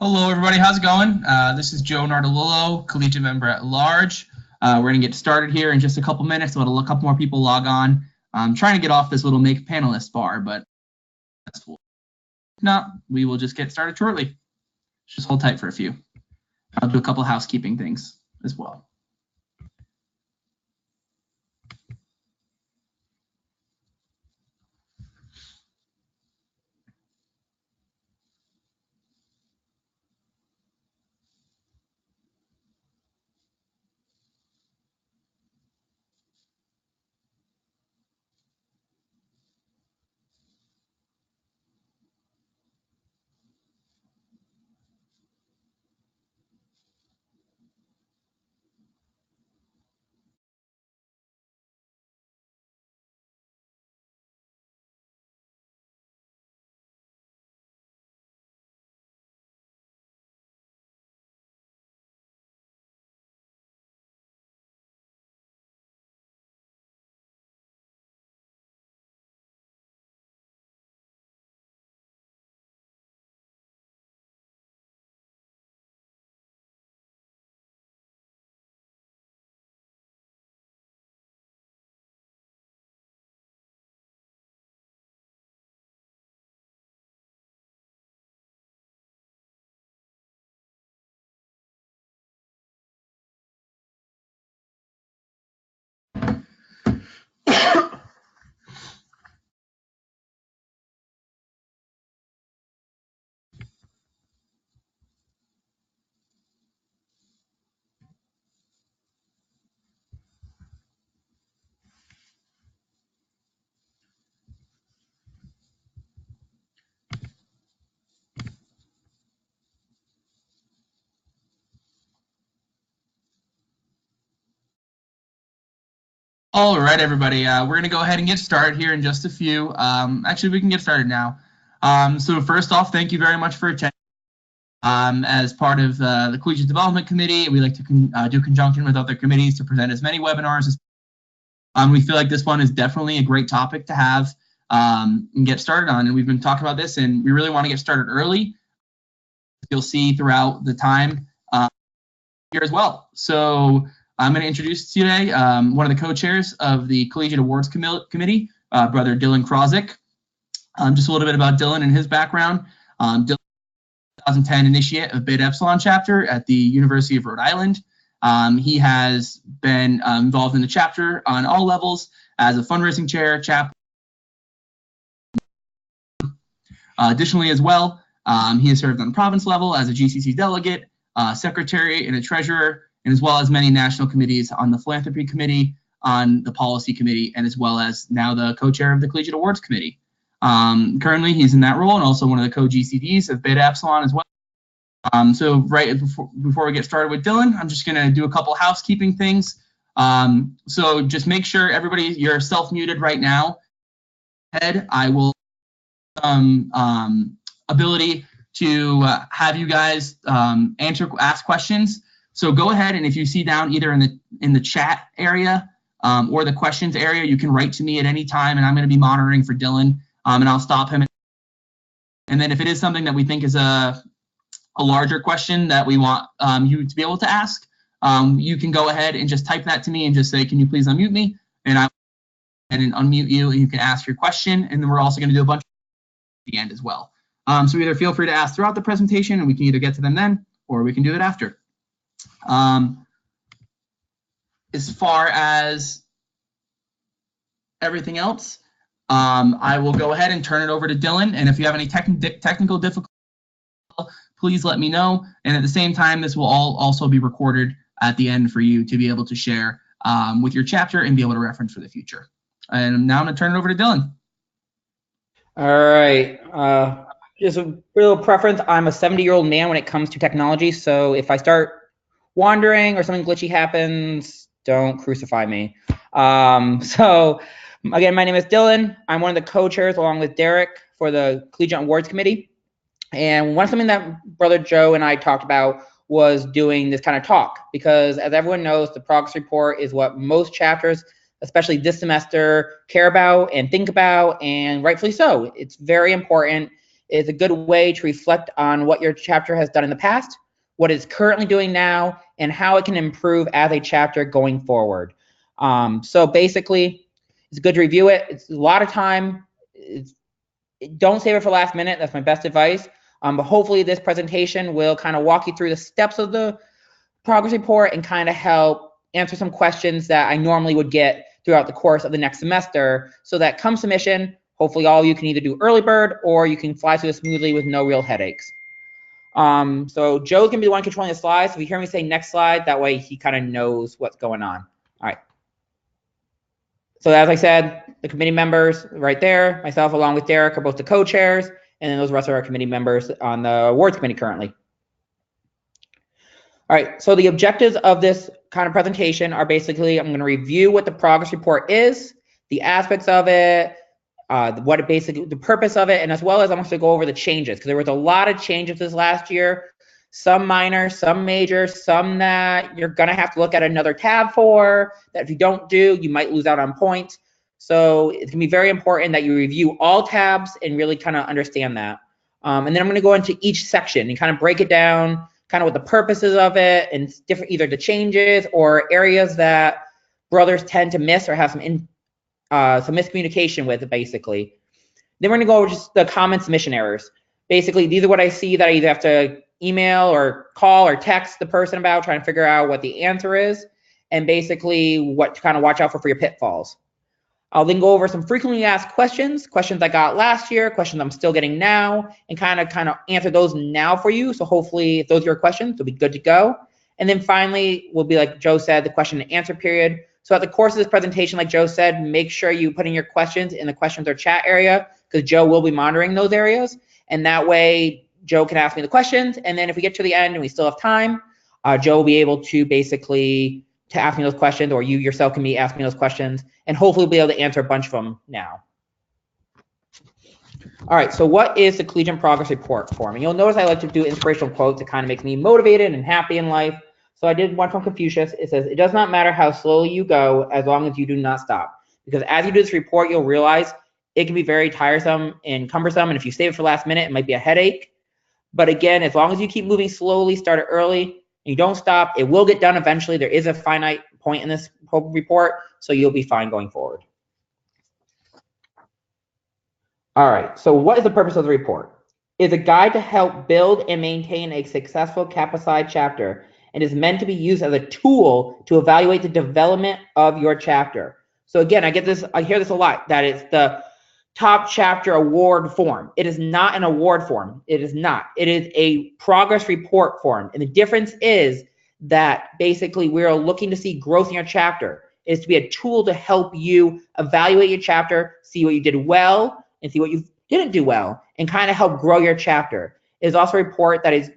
Hello, everybody. How's it going? This is Joe Nardolillo, Collegiate member at large. We're going to get started here in just a couple minutes. We'll let a couple more people log on. I'm trying to get off this little make panelist bar, but that's cool. If not, we will just get started shortly. Just hold tight for a few. I'll do a couple housekeeping things as well. All right, everybody. We're going to go ahead and get started here in just a few. Actually, we can get started now. So first off, thank you very much for attending. As part of the Collegiate Development Committee, we like to do conjunction with other committees to present as many webinars as we feel like this one is definitely a great topic to have and get started on. And we've been talking about this, and we really want to get started early. You'll see throughout the time here as well. So I'm going to introduce today one of the co-chairs of the Collegiate Awards Committee, Brother Dylan Krozik. Just a little bit about Dylan and his background. Dylan 2010 initiate of Beta Epsilon chapter at the University of Rhode Island. He has been involved in the chapter on all levels as a fundraising chair, chaplain. Additionally, as well, he has served on the province level as a GCC delegate, secretary, and a treasurer, and as well as many national committees on the philanthropy committee, on the policy committee, and as well as now the co-chair of the Collegiate Awards Committee. Currently, he's in that role and also one of the co-GCDs of Beta Epsilon as well. So right before we get started with Dylan, I'm just going to do a couple housekeeping things. So just make sure everybody, you're self-muted right now. I will ability to have you guys ask questions. So go ahead, and if you see down either in the chat area or the questions area, you can write to me at any time, and I'm going to be monitoring for Dylan, and I'll stop him. And then if it is something that we think is a larger question that we want you to be able to ask, you can go ahead and just type that to me and just say, can you please unmute me? And I will unmute you, and you can ask your question. And then we're also going to do a bunch at the end as well. So either feel free to ask throughout the presentation, and we can either get to them then, or we can do it after. As far as everything else, I will go ahead and turn it over to Dylan. And if you have any technical difficulties, please let me know. And at the same time, this will also be recorded at the end for you to be able to share with your chapter and be able to reference for the future. And now I'm going to turn it over to Dylan. All right. Just a real preference. I'm a 70-year-old man when it comes to technology. So if I start wandering or something glitchy happens, don't crucify me. So again, my name is Dylan. I'm one of the co-chairs along with Derek for the Collegiate Awards Committee. And something that Brother Joe and I talked about was doing this kind of talk, because as everyone knows, the progress report is what most chapters, especially this semester, care about and think about, and rightfully so. It's very important. is a good way to reflect on what your chapter has done in the past, what it's currently doing now, and how it can improve as a chapter going forward. So basically, it's good to review it. It's a lot of time. Don't save it for last minute. That's my best advice. But hopefully this presentation will kind of walk you through the steps of the progress report and kind of help answer some questions that I normally would get throughout the course of the next semester, so that come submission, hopefully all of you can either do early bird or you can fly through it smoothly with no real headaches. So Joe's gonna be the one controlling the slides. So if you hear me say next slide, that way he kind of knows what's going on. All right. So as I said, the committee members right there, myself along with Derek are both the co-chairs, and then those rest of our committee members on the awards committee currently. All right, so the objectives of this kind of presentation are basically, I'm gonna review what the progress report is, the aspects of it, what it basically, the purpose of it, and as well as I'm going to go over the changes, because there was a lot of changes this last year, some minor, some major, some that you're gonna have to look at another tab for, that if you don't do, you might lose out on points. So it's gonna be very important that you review all tabs and really kind of understand that. And then I'm gonna go into each section and kind of break it down, kind of what the purposes of it and different, either the changes or areas that brothers tend to miss or have some miscommunication with, basically. Then we're gonna go over just the common submission errors. Basically, these are what I see that I either have to email or call or text the person about, trying to figure out what the answer is, and basically what to kind of watch out for your pitfalls. I'll then go over some frequently asked questions I got last year, questions I'm still getting now, and kind of answer those now for you. So hopefully, if those are your questions, they'll be good to go. And then finally, will be, like Joe said, the question and answer period. So at the course of this presentation, like Joe said, make sure you put in your questions in the questions or chat area, because Joe will be monitoring those areas. And that way, Joe can ask me the questions. And then if we get to the end and we still have time, Joe will be able to basically to ask me those questions, or you yourself can be asking me those questions, and hopefully we'll be able to answer a bunch of them now. All right, so what is the Collegiate Progress Report form? And you'll notice I like to do inspirational quotes. It kind of makes me motivated and happy in life. So I did one from Confucius. It says, "It does not matter how slowly you go, as long as you do not stop." Because as you do this report, you'll realize it can be very tiresome and cumbersome. And if you save it for last minute, it might be a headache. But again, as long as you keep moving slowly, start it early, and you don't stop, it will get done eventually. There is a finite point in this report, so you'll be fine going forward. All right, so what is the purpose of the report? It's a guide to help build and maintain a successful Kappa-Psi chapter, and is meant to be used as a tool to evaluate the development of your chapter. So again, I hear this a lot, that it's the top chapter award form. It is not an award form. It is not. It is a progress report form. And the difference is that basically we're looking to see growth in your chapter. It is to be a tool to help you evaluate your chapter, see what you did well, and see what you didn't do well, and kind of help grow your chapter. It is also a report that is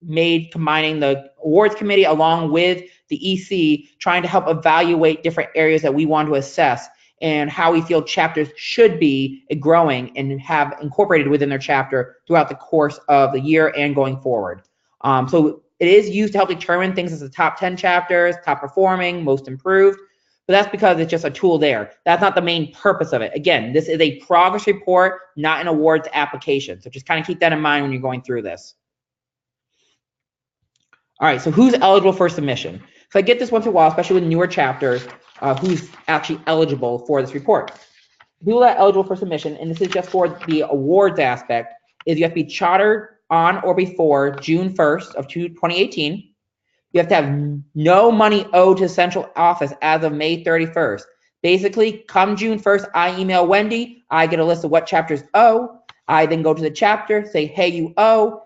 made combining the awards committee along with the EC, trying to help evaluate different areas that we want to assess and how we feel chapters should be growing and have incorporated within their chapter throughout the course of the year and going forward. So it is used to help determine things as the top 10 chapters, top performing, most improved, but that's because it's just a tool there. That's not the main purpose of it. Again, this is a progress report, not an awards application. So just kind of keep that in mind when you're going through this. All right, so who's eligible for submission? So I get this once in a while, especially with newer chapters, who's actually eligible for this report. People that are eligible for submission, and this is just for the awards aspect, is you have to be chartered on or before June 1st of 2018. You have to have no money owed to central office as of May 31st. Basically, come June 1st, I email Wendy, I get a list of what chapters owe. I then go to the chapter, say, hey, you owe.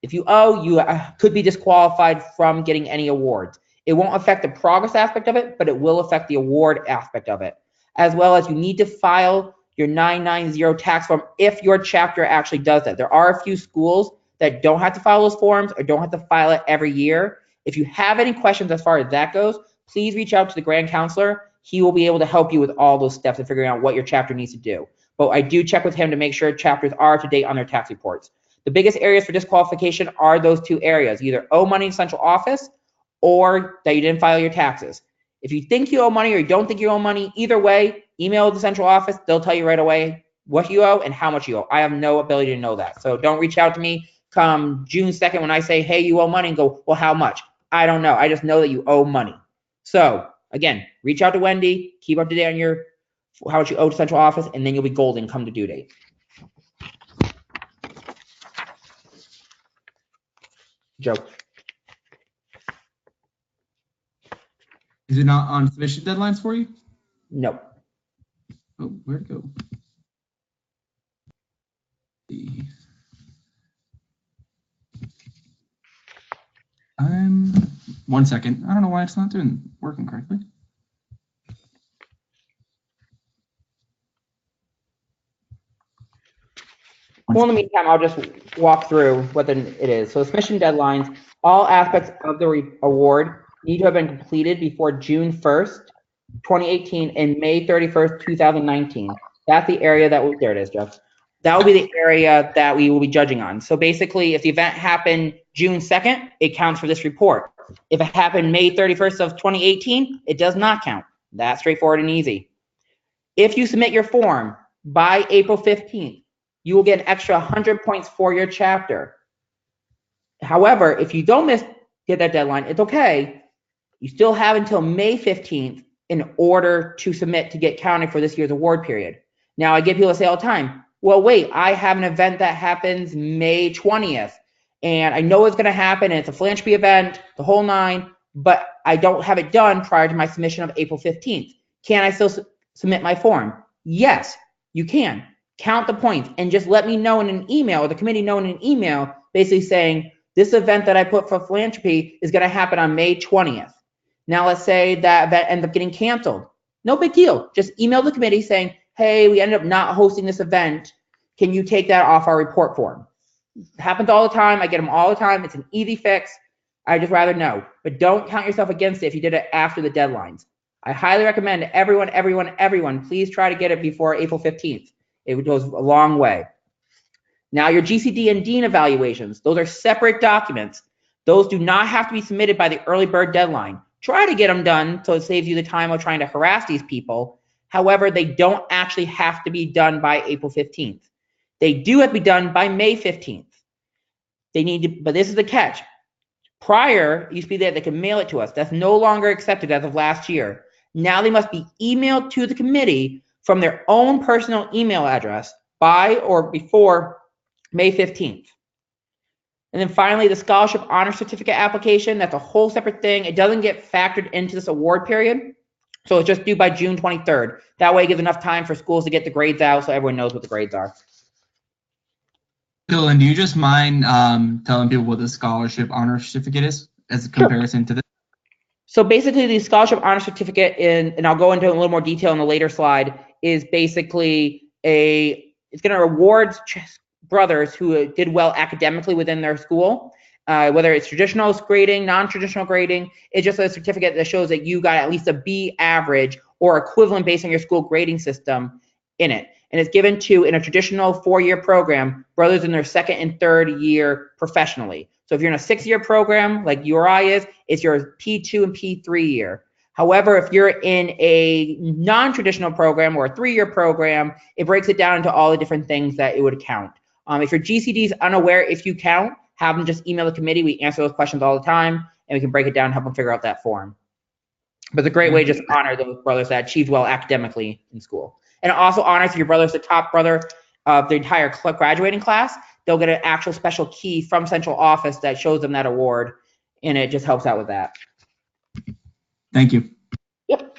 If you owe, you could be disqualified from getting any awards. It won't affect the progress aspect of it, but it will affect the award aspect of it. As well as you need to file your 990 tax form if your chapter actually does that. There are a few schools that don't have to file those forms or don't have to file it every year. If you have any questions as far as that goes, please reach out to the Grand Counselor. He will be able to help you with all those steps of figuring out what your chapter needs to do. But I do check with him to make sure chapters are up to date on their tax reports. The biggest areas for disqualification are those two areas, either owe money in central office or that you didn't file your taxes. If you think you owe money or you don't think you owe money, either way, email the central office. They'll tell you right away what you owe and how much you owe. I have no ability to know that. So don't reach out to me come June 2nd when I say, hey, you owe money, and go, well, how much? I don't know. I just know that you owe money. So again, reach out to Wendy, keep up to date on your how much you owe to central office, and then you'll be golden come to due date. Joe. Is it not on submission deadlines for you? No. Oh, where'd it go? I'm 1 second. I don't know why it's not working correctly. Well, in the meantime, I'll just walk through what it is. So submission deadlines, all aspects of the award need to have been completed before June 1st, 2018 and May 31st, 2019. That's the area that there it is, Jeff. That will be the area that we will be judging on. So basically, if the event happened June 2nd, it counts for this report. If it happened May 31st of 2018, it does not count. That's straightforward and easy. If you submit your form by April 15th, you will get an extra 100 points for your chapter. However, if you don't get that deadline, it's okay. You still have until May 15th in order to submit to get counted for this year's award period. Now, I get people to say all the time, well, wait, I have an event that happens May 20th, and I know it's going to happen, and it's a philanthropy event, the whole nine, but I don't have it done prior to my submission of April 15th. Can I still submit my form? Yes, you can. Count the points and just let me know in an email, or the committee know in an email, basically saying, this event that I put for philanthropy is going to happen on May 20th. Now, let's say that event ends up getting canceled. No big deal. Just email the committee saying, hey, we ended up not hosting this event. Can you take that off our report form? It happens all the time. I get them all the time. It's an easy fix. I just rather know. But don't count yourself against it if you did it after the deadlines. I highly recommend everyone, please try to get it before April 15th. It goes a long way. Now, your GCD and Dean evaluations, those are separate documents. Those do not have to be submitted by the early bird deadline. Try to get them done so it saves you the time of trying to harass these people. However, they don't actually have to be done by April 15th. They do have to be done by May 15th. They need to, but this is the catch. Prior, it used to be that they could mail it to us. That's no longer accepted as of last year. Now they must be emailed to the committee from their own personal email address by or before May 15th. And then finally, the scholarship honor certificate application, that's a whole separate thing. It doesn't get factored into this award period. So it's just due by June 23rd. That way it gives enough time for schools to get the grades out so everyone knows what the grades are. Dylan, do you just mind telling people what the scholarship honor certificate is as a comparison to this? So basically the scholarship honor certificate, and I'll go into a little more detail in the later slide, is basically it's going to reward brothers who did well academically within their school, whether it's traditional grading, non-traditional grading. It's just a certificate that shows that you got at least a B average or equivalent based on your school grading system in it. And it's given to, in a traditional 4-year program, brothers in their 2nd and 3rd year professionally. So if you're in a 6-year program like URI is, it's your P2 and P3 year. However, if you're in a non-traditional program or a 3-year program, it breaks it down into all the different things that it would count. If your GCD is unaware if you count, have them just email the committee. We answer those questions all the time, and we can break it down and help them figure out that form. But it's a great way to just honor those brothers that achieved well academically in school. And it also honors if your brother's the top brother of the entire graduating class, they'll get an actual special key from central office that shows them that award, and it just helps out with that. Thank you. Yep.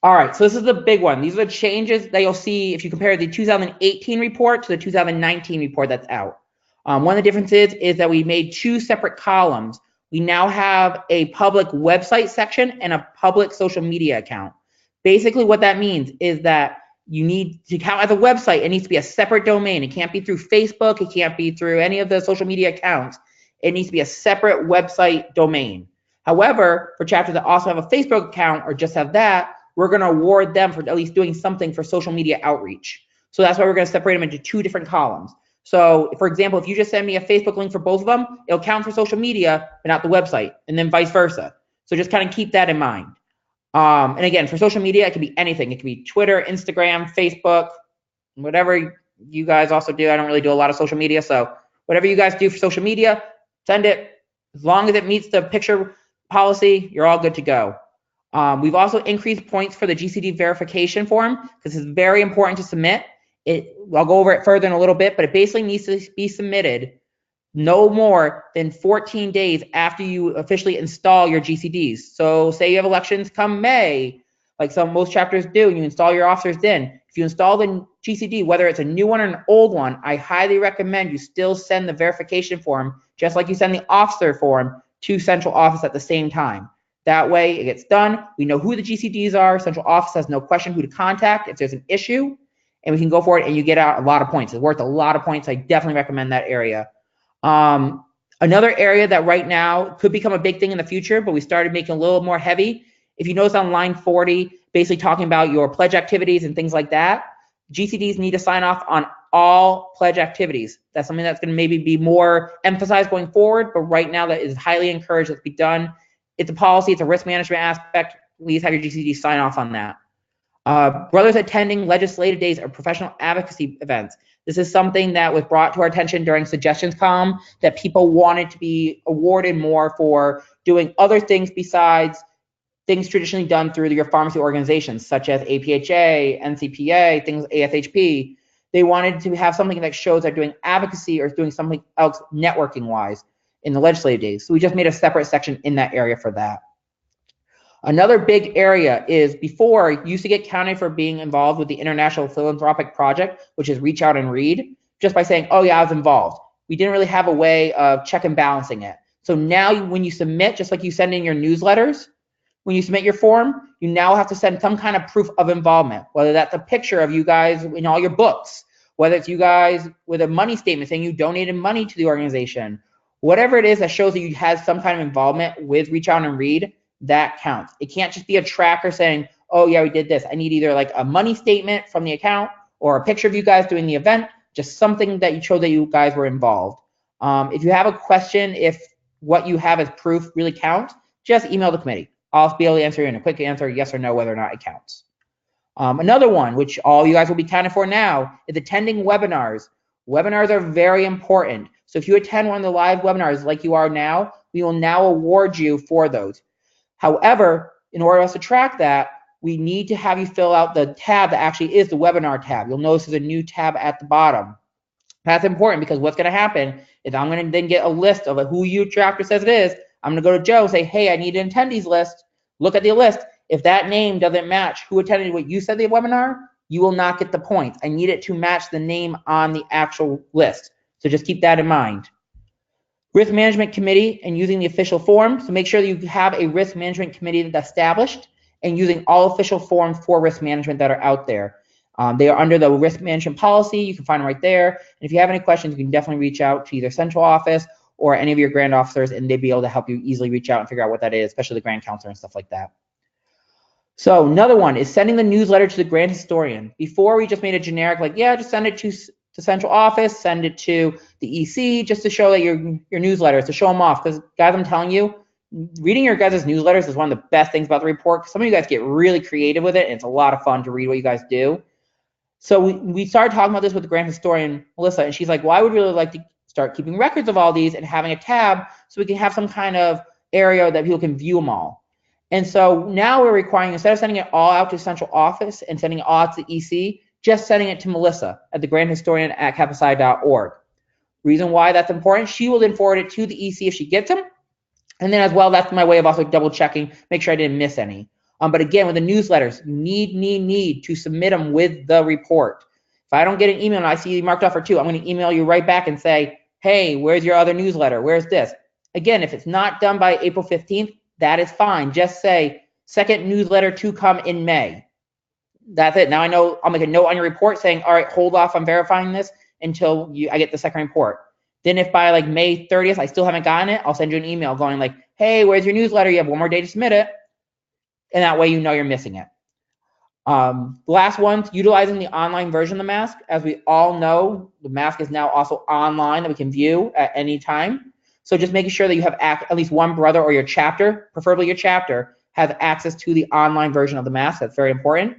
All right, so this is the big one. These are the changes that you'll see if you compare the 2018 report to the 2019 report that's out. One of the differences is that we made 2 separate columns. We now have a public website section and a public social media account. Basically what that means is that you need to count as a website. It needs to be a separate domain. It can't be through Facebook. It can't be through any of the social media accounts. It needs to be a separate website domain. However, for chapters that also have a Facebook account or just have that, we're going to award them for at least doing something for social media outreach. So that's why we're going to separate them into 2 different columns. So for example, if you just send me a Facebook link for both of them, it'll count for social media, but not the website, and then vice versa. So just kind of keep that in mind. And again, for social media, it can be anything. It can be Twitter, Instagram, Facebook, whatever you guys also do. I don't really do a lot of social media, so whatever you guys do for social media, send it. As long as it meets the picture policy, you're all good to go. We've also increased points for the GCD verification form because it's very important to submit. I'll go over it further in a little bit, but it basically needs to be submitted no more than 14 days after you officially install your GCDs. So say you have elections come May, like most chapters do, and you install your officers then. If you install the GCD, whether it's a new one or an old one, I highly recommend you still send the verification form, just like you send the officer form, to central office at the same time. That way it gets done. We know who the GCDs are. Central office has no question who to contact if there's an issue, and we can go for it, and you get out a lot of points. It's worth a lot of points. I definitely recommend that area. Another area that right now could become a big thing in the future, but we started making a little more heavy. If you notice on line 40, basically talking about your pledge activities and things like that, GCDs need to sign off on all pledge activities. That's something that's going to maybe be more emphasized going forward, but right now that is highly encouraged to be done. It's a policy, it's a risk management aspect. Please have your GCDs sign off on that. Brothers attending legislative days or professional advocacy events. This is something that was brought to our attention during suggestions column, that people wanted to be awarded more for doing other things besides things traditionally done through your pharmacy organizations, such as APHA, NCPA, things, ASHP. They wanted to have something that shows they're doing advocacy or doing something else networking wise in the legislative days. So we just made a separate section in that area for that. Another big area is before you used to get counted for being involved with the International Philanthropic Project, which is Reach Out and Read, just by saying, oh yeah, I was involved. We didn't really have a way of check and balancing it. So now when you submit, just like you send in your newsletters, when you submit your form, you now have to send some kind of proof of involvement, whether that's a picture of you guys in all your books, whether it's you guys with a money statement saying you donated money to the organization, whatever it is that shows that you had some kind of involvement with Reach Out and Read, that counts. It can't just be a tracker saying, oh yeah, we did this. I need either like a money statement from the account or a picture of you guys doing the event, just something that you show that you guys were involved. If you have a question, if what you have as proof really counts, just email the committee. I'll be able to answer you in a quick answer, yes or no, whether or not it counts. Another one, which all you guys will be counted for now, is attending webinars. Webinars are very important. So if you attend one of the live webinars like you are now, we will now award you for those. However, in order for us to track that, we need to have you fill out the tab that actually is the webinar tab. You'll notice there's a new tab at the bottom. That's important because what's going to happen is I'm going to then get a list of who your chapter says it is. I'm going to go to Joe and say, hey, I need an attendees list. Look at the list. If that name doesn't match who attended what you said the webinar, you will not get the points. I need it to match the name on the actual list. So just keep that in mind. Risk management committee and using the official form. So make sure that you have a risk management committee that's established and using all official forms for risk management that are out there. They are under the risk management policy. You can find them right there. And if you have any questions, you can definitely reach out to either central office or any of your grand officers, and they'd be able to help you easily reach out and figure out what that is, especially the grand counselor and stuff like that. So another one is sending the newsletter to the grand historian. Before we just made a generic, like, yeah, just send it to central office, send it to the EC, just to show that your newsletters, to show them off. Because guys, I'm telling you, reading your guys' newsletters is one of the best things about the report. Some of you guys get really creative with it, and it's a lot of fun to read what you guys do. So we started talking about this with the grand historian, Melissa, and she's like, well, I would really like to start keeping records of all these and having a tab so we can have some kind of area that people can view them all. And so now we're requiring, instead of sending it all out to central office and sending it all out to the EC, just sending it to Melissa at the grand historian at capacii.org. Reason why that's important, she will then forward it to the EC if she gets them. And then as well, that's my way of also double checking, make sure I didn't miss any. But again, with the newsletters, you need to submit them with the report. If I don't get an email and I see you marked off for 2, I'm going to email you right back and say, hey, where's your other newsletter? Where's this? Again, if it's not done by April 15th, that is fine. Just say, second newsletter to come in May. That's it. Now I know I'll make a note on your report saying, all right, hold off on verifying this until I get the second report. Then if by like May 30th I still haven't gotten it, I'll send you an email going like, hey, where's your newsletter? You have one more day to submit it. And that way you know you're missing it. The last one, utilizing the online version of the mask. As we all know, the mask is now also online that we can view at any time. So just making sure that you have at least one brother or your chapter, preferably your chapter, has access to the online version of the mask. That's very important.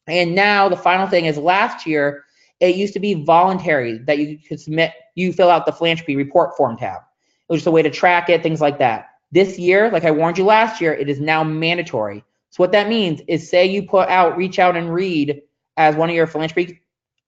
And now the final thing is last year, it used to be voluntary that you could submit, you fill out the philanthropy report form tab. It was just a way to track it, things like that. This year, like I warned you last year, it is now mandatory. So what that means is, say you put out reach out and read as one of your philanthropy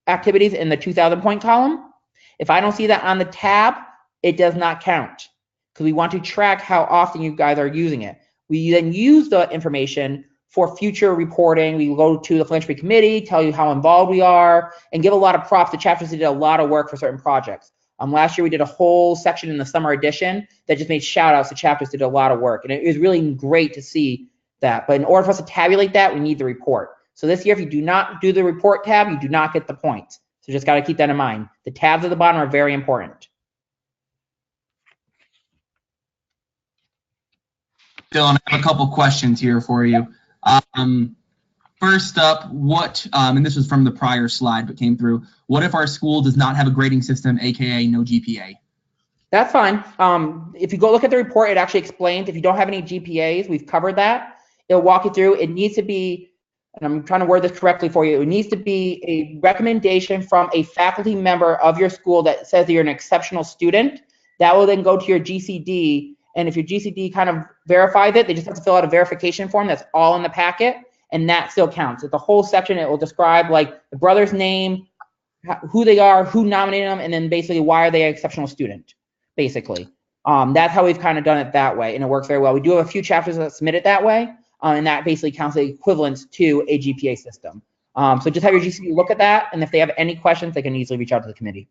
activities in the 2,000 point column. If I don't see that on the tab, it does not count, because we want to track how often you guys are using it. We then use the information for future reporting. We go to the philanthropy committee, tell you how involved we are, and give a lot of props to chapters that did a lot of work for certain projects. Last year we did a whole section in the summer edition that just made shout outs to chapters that did a lot of work, and it was really great to see that. But in order for us to tabulate that, we need the report. So this year, if you do not do the report tab, you do not get the points. So just got to keep that in mind. The tabs at the bottom are very important. Dylan, I have a couple questions here for you. First up, what, and this was from the prior slide but came through, what if our school does not have a grading system, aka no GPA? That's fine. If you go look at the report, it actually explains if you don't have any GPAs, we've covered that. It'll walk you through. It needs to be, and I'm trying to word this correctly for you, it needs to be a recommendation from a faculty member of your school that says that you're an exceptional student. That will then go to your GCD, and if your GCD kind of verifies it, they just have to fill out a verification form. That's all in the packet, and that still counts. It's the whole section. It will describe like the brother's name, who they are, who nominated them, and then basically why are they an exceptional student, basically. That's how we've kind of done it that way, and it works very well. We do have a few chapters that submit it that way, and that basically counts the equivalence to a GPA system. So just have your GCD look at that, and if they have any questions, they can easily reach out to the committee.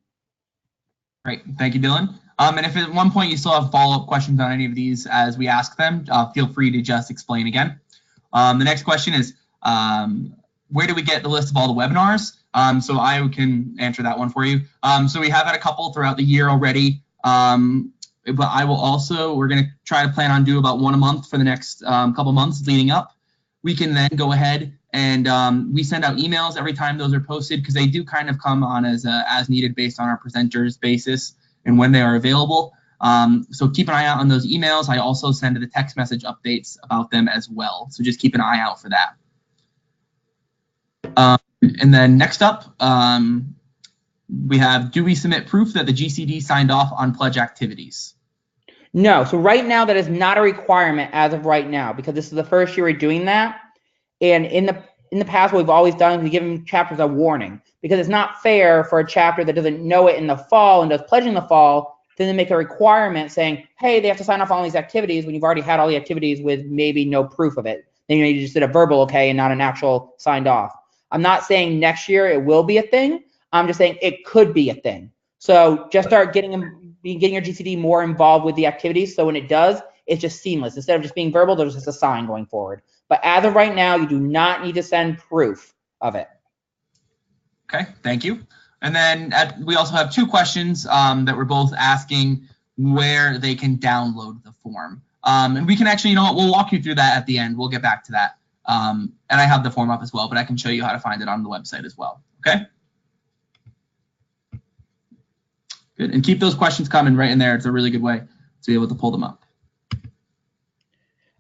Great, thank you, Dylan. And if at one point you still have follow-up questions on any of these as we ask them, feel free to just explain again. The next question is, where do we get the list of all the webinars? So I can answer that one for you. So we have had a couple throughout the year already, but I will also, we're going to try to plan on do about one a month for the next couple months leading up. We can then go ahead and we send out emails every time those are posted, because they do kind of come on as needed based on our presenters basis and when they are available. So keep an eye out on those emails. I also send the text message updates about them as well. So just keep an eye out for that. And then next up, we have, do we submit proof that the GCD signed off on pledge activities? No, so right now that is not a requirement as of right now, because this is the first year we're doing that. And in the past, what we've always done is we give them chapters a warning, because it's not fair for a chapter that doesn't know it in the fall and does pledge in the fall to then make a requirement saying, hey, they have to sign off on all these activities when you've already had all the activities with maybe no proof of it. Then you just did a verbal okay and not an actual signed off. I'm not saying next year it will be a thing. I'm just saying it could be a thing. So just start getting your GCD more involved with the activities. So when it does, it's just seamless. Instead of just being verbal, there's just a sign going forward. But as of right now, you do not need to send proof of it. Okay, thank you. And then we also have two questions that we're both asking where they can download the form. And we can actually, you know what, we'll walk you through that at the end. We'll get back to that. And I have the form up as well, but I can show you how to find it on the website as well. Okay. Good. And keep those questions coming right in there. It's a really good way to be able to pull them up.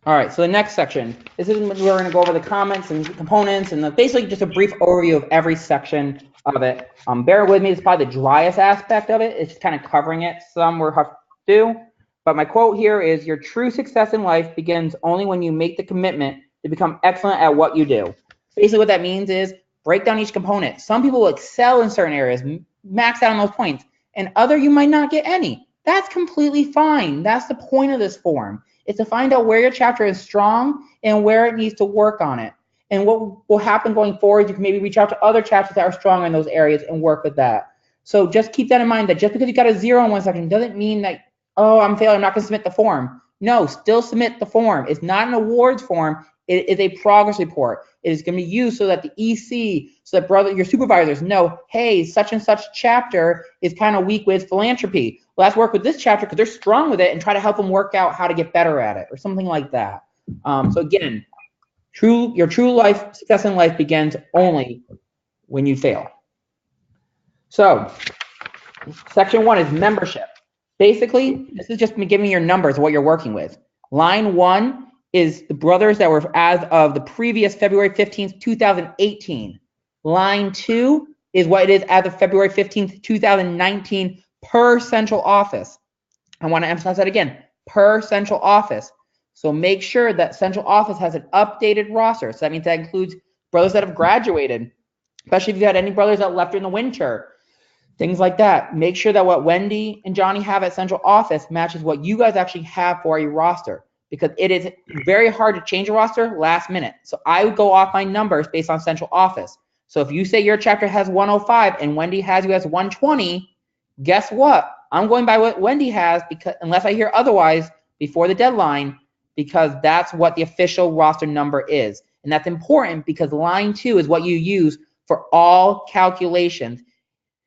All right, so the next section, this is where we're going to go over the comments and components and basically just a brief overview of every section of it. Bear with me, it's probably the driest aspect of it. It's just kind of covering it. Some we're have to do. But my quote here is, your true success in life begins only when you make the commitment to become excellent at what you do. Basically what that means is break down each component. Some people will excel in certain areas, max out on those points, and other you might not get any. That's completely fine. That's the point of this form. It's to find out where your chapter is strong and where it needs to work on it. And what will happen going forward, you can maybe reach out to other chapters that are strong in those areas and work with that. So just keep that in mind, that just because you got a 0 in one section doesn't mean that, oh, I'm failing, I'm not going to submit the form. No, still submit the form. It's not an awards form. It is a progress report. It is going to be used so that the EC, so that your supervisors know, hey, such and such chapter is kind of weak with philanthropy. Well, let's work with this chapter because they're strong with it and try to help them work out how to get better at it or something like that. So again, your true life success in life begins only when you fail. So section 1 is membership. Basically, this is just giving you your numbers of what you're working with. Line 1 is the brothers that were as of the previous February 15th, 2018. Line 2 is what it is as of February 15th, 2019 per central office. I want to emphasize that again, per central office. So make sure that central office has an updated roster. So that means that includes brothers that have graduated, especially if you had any brothers that left in the winter, things like that. Make sure that what Wendy and Johnny have at central office matches what you guys actually have for a roster, because it is very hard to change a roster last minute. So I would go off my numbers based on central office. So if you say your chapter has 105 and Wendy has you as 120, guess what? I'm going by what Wendy has, because unless I hear otherwise before the deadline, because that's what the official roster number is. And that's important because line 2 is what you use for all calculations.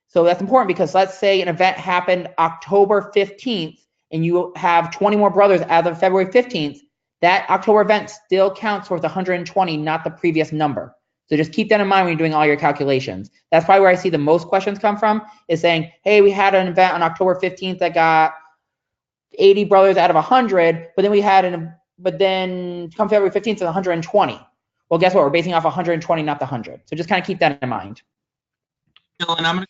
So that's important because let's say an event happened October 15th and you have 20 more brothers as of February 15th, that October event still counts towards 120, not the previous number. So just keep that in mind when you're doing all your calculations. That's probably where I see the most questions come from, is saying, hey, we had an event on October 15th that got 80 brothers out of 100, but then come February 15th, it's 120. Well, guess what? We're basing off 120, not the 100. So just kind of keep that in mind. Dylan, I'm going to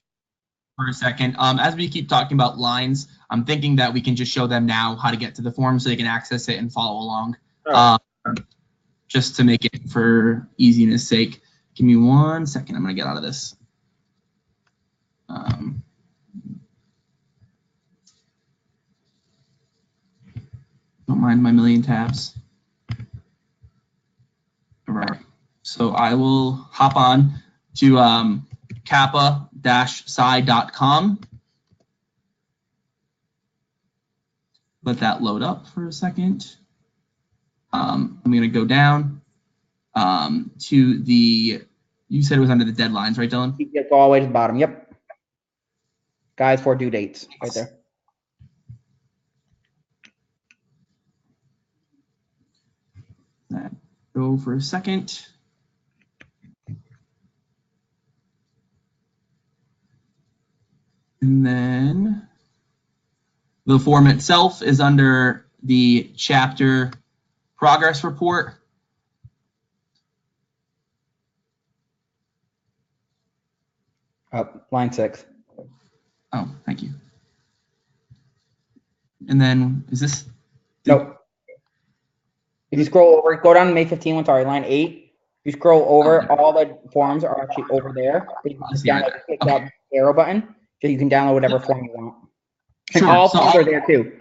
for a second. As we keep talking about lines, I'm thinking that we can just show them now how to get to the form so they can access it and follow along. Just to make it for easiness sake. Give me 1 second. I'm going to get out of this. Don't mind my million tabs. All right. So I will hop on to kappa-psi.com. Let that load up for a second. I'm going to go down to the, you said it was under the deadlines, right, Dylan? Yep, all the way to the bottom. Yep. Guys for due dates right there. Go for a second. And then the form itself is under the chapter progress report. Line 6. Oh, thank you. And then is this? Nope. If you scroll over, go down to May 15 one, sorry, line 8. If you scroll over, all the forms are actually over there. You can just download, click that arrow button, so you can download whatever form you want. And all forms are there too.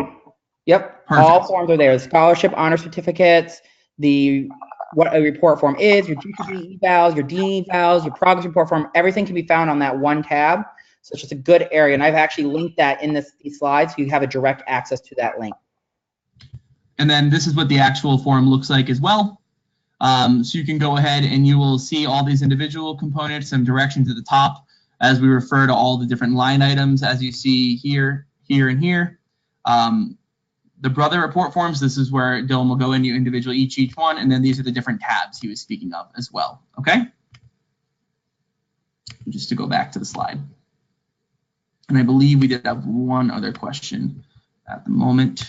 Yep, perfect. All forms are there. The scholarship, honor certificates, what a report form is, your GPD evals, your dean evals, your progress report form, everything can be found on that one tab. So it's just a good area. And I've actually linked that in these slides, so you have a direct access to that link. And then this is what the actual form looks like as well. So you can go ahead and you will see all these individual components and directions at the top as we refer to all the different line items as you see here, here, and here. The brother report forms, this is where Dylan will go into individually each one, and then these are the different tabs he was speaking of as well, okay? Just to go back to the slide. And I believe we did have one other question at the moment.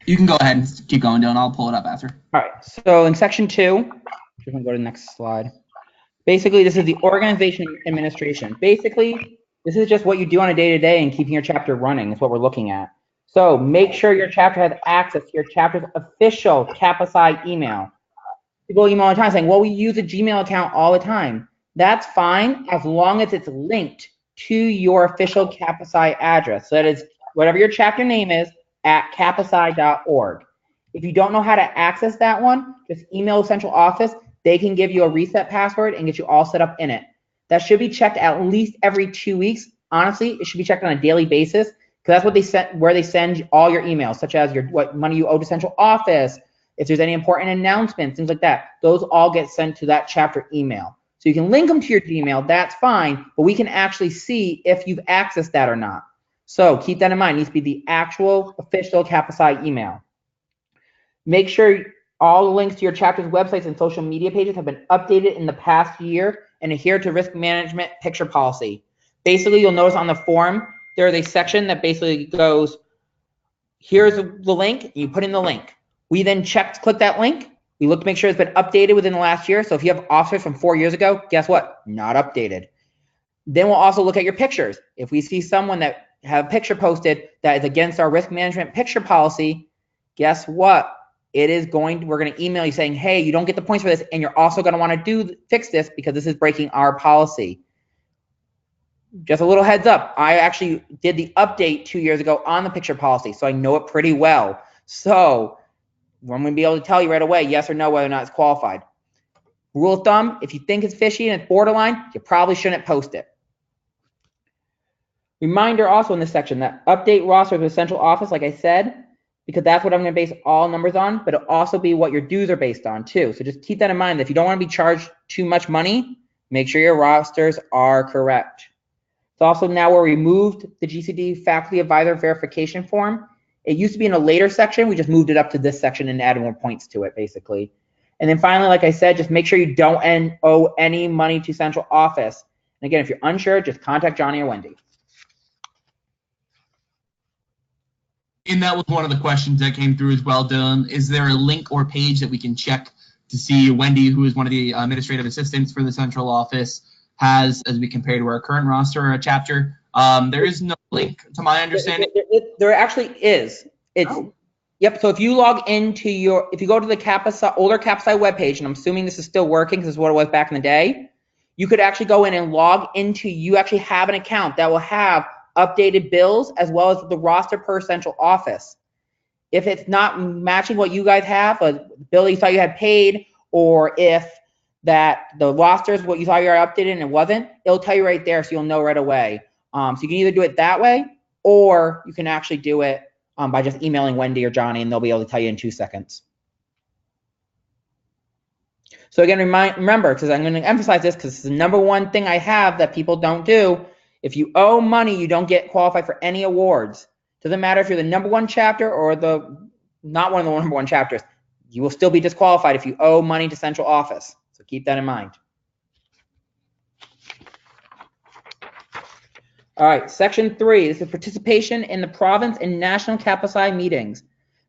You can go ahead and keep going, Dylan. I'll pull it up after. All right, so in section 2, we're gonna go to the next slide. Basically, this is the organization administration. Basically, this is just what you do on a day-to-day and keeping your chapter running is what we're looking at. So make sure your chapter has access to your chapter's official Kappa Psi email. People email all the time saying, well, we use a Gmail account all the time. That's fine as long as it's linked to your official Kappa Psi address. So that is whatever your chapter name is at kappapsi.org. If you don't know how to access that one, just email central office. They can give you a reset password and get you all set up in it. That should be checked at least every 2 weeks. Honestly, it should be checked on a daily basis because that's what they send, where they send all your emails, such as what money you owe to central office, if there's any important announcements, things like that. Those all get sent to that chapter email. So you can link them to your Gmail, that's fine, but we can actually see if you've accessed that or not. So keep that in mind. It needs to be the actual official Kappa Psi email. Make sure all the links to your chapter's websites and social media pages have been updated in the past year and adhere to risk management picture policy. Basically, you'll notice on the form, there's a section that basically goes, here's the link, you put in the link. We then click that link. We look to make sure it's been updated within the last year. So if you have officers from 4 years ago, guess what? Not updated. Then we'll also look at your pictures. If we see someone that have a picture posted that is against our risk management picture policy, guess what? We're going to email you saying, hey, you don't get the points for this, and you're also going to want to fix this because this is breaking our policy. Just a little heads up, I actually did the update 2 years ago on the picture policy, so I know it pretty well. So I'm going to be able to tell you right away, yes or no, whether or not it's qualified. Rule of thumb, if you think it's fishy and it's borderline, you probably shouldn't post it. Reminder also in this section that update roster of the central office, like I said, because that's what I'm going to base all numbers on, but it'll also be what your dues are based on too. So just keep that in mind. That if you don't want to be charged too much money, make sure your rosters are correct. It's also now where we moved the GCD faculty advisor verification form. It used to be in a later section. We just moved it up to this section and added more points to it, basically. And then finally, like I said, just make sure you don't owe any money to central office. And again, if you're unsure, just contact Johnny or Wendy. And that was one of the questions that came through as well, Dylan. Is there a link or page that we can check to see Wendy, who is one of the administrative assistants for the central office, has, as we compare to our current roster or a chapter? There is no link, to my understanding. There actually is. Yep. So if you log into if you go to the older Capsci webpage, and I'm assuming this is still working because this is what it was back in the day, you could actually go in and log into. You actually have an account that will have updated bills as well as the roster per central office. If it's not matching what you guys have, a bill you thought you had paid, or if that the roster is what you thought you were updated and it wasn't, it'll tell you right there, so you'll know right away. So you can either do it that way, or you can actually do it by just emailing Wendy or Johnny, and they'll be able to tell you in 2 seconds. So again, remember, because I'm going to emphasize this because it's the number one thing I have that people don't do. If you owe money, you don't get qualified for any awards. Doesn't matter if you're the number one chapter or not one of the number one chapters. You will still be disqualified if you owe money to central office. So keep that in mind. All right, section 3. This is participation in the province and national Capsci meetings.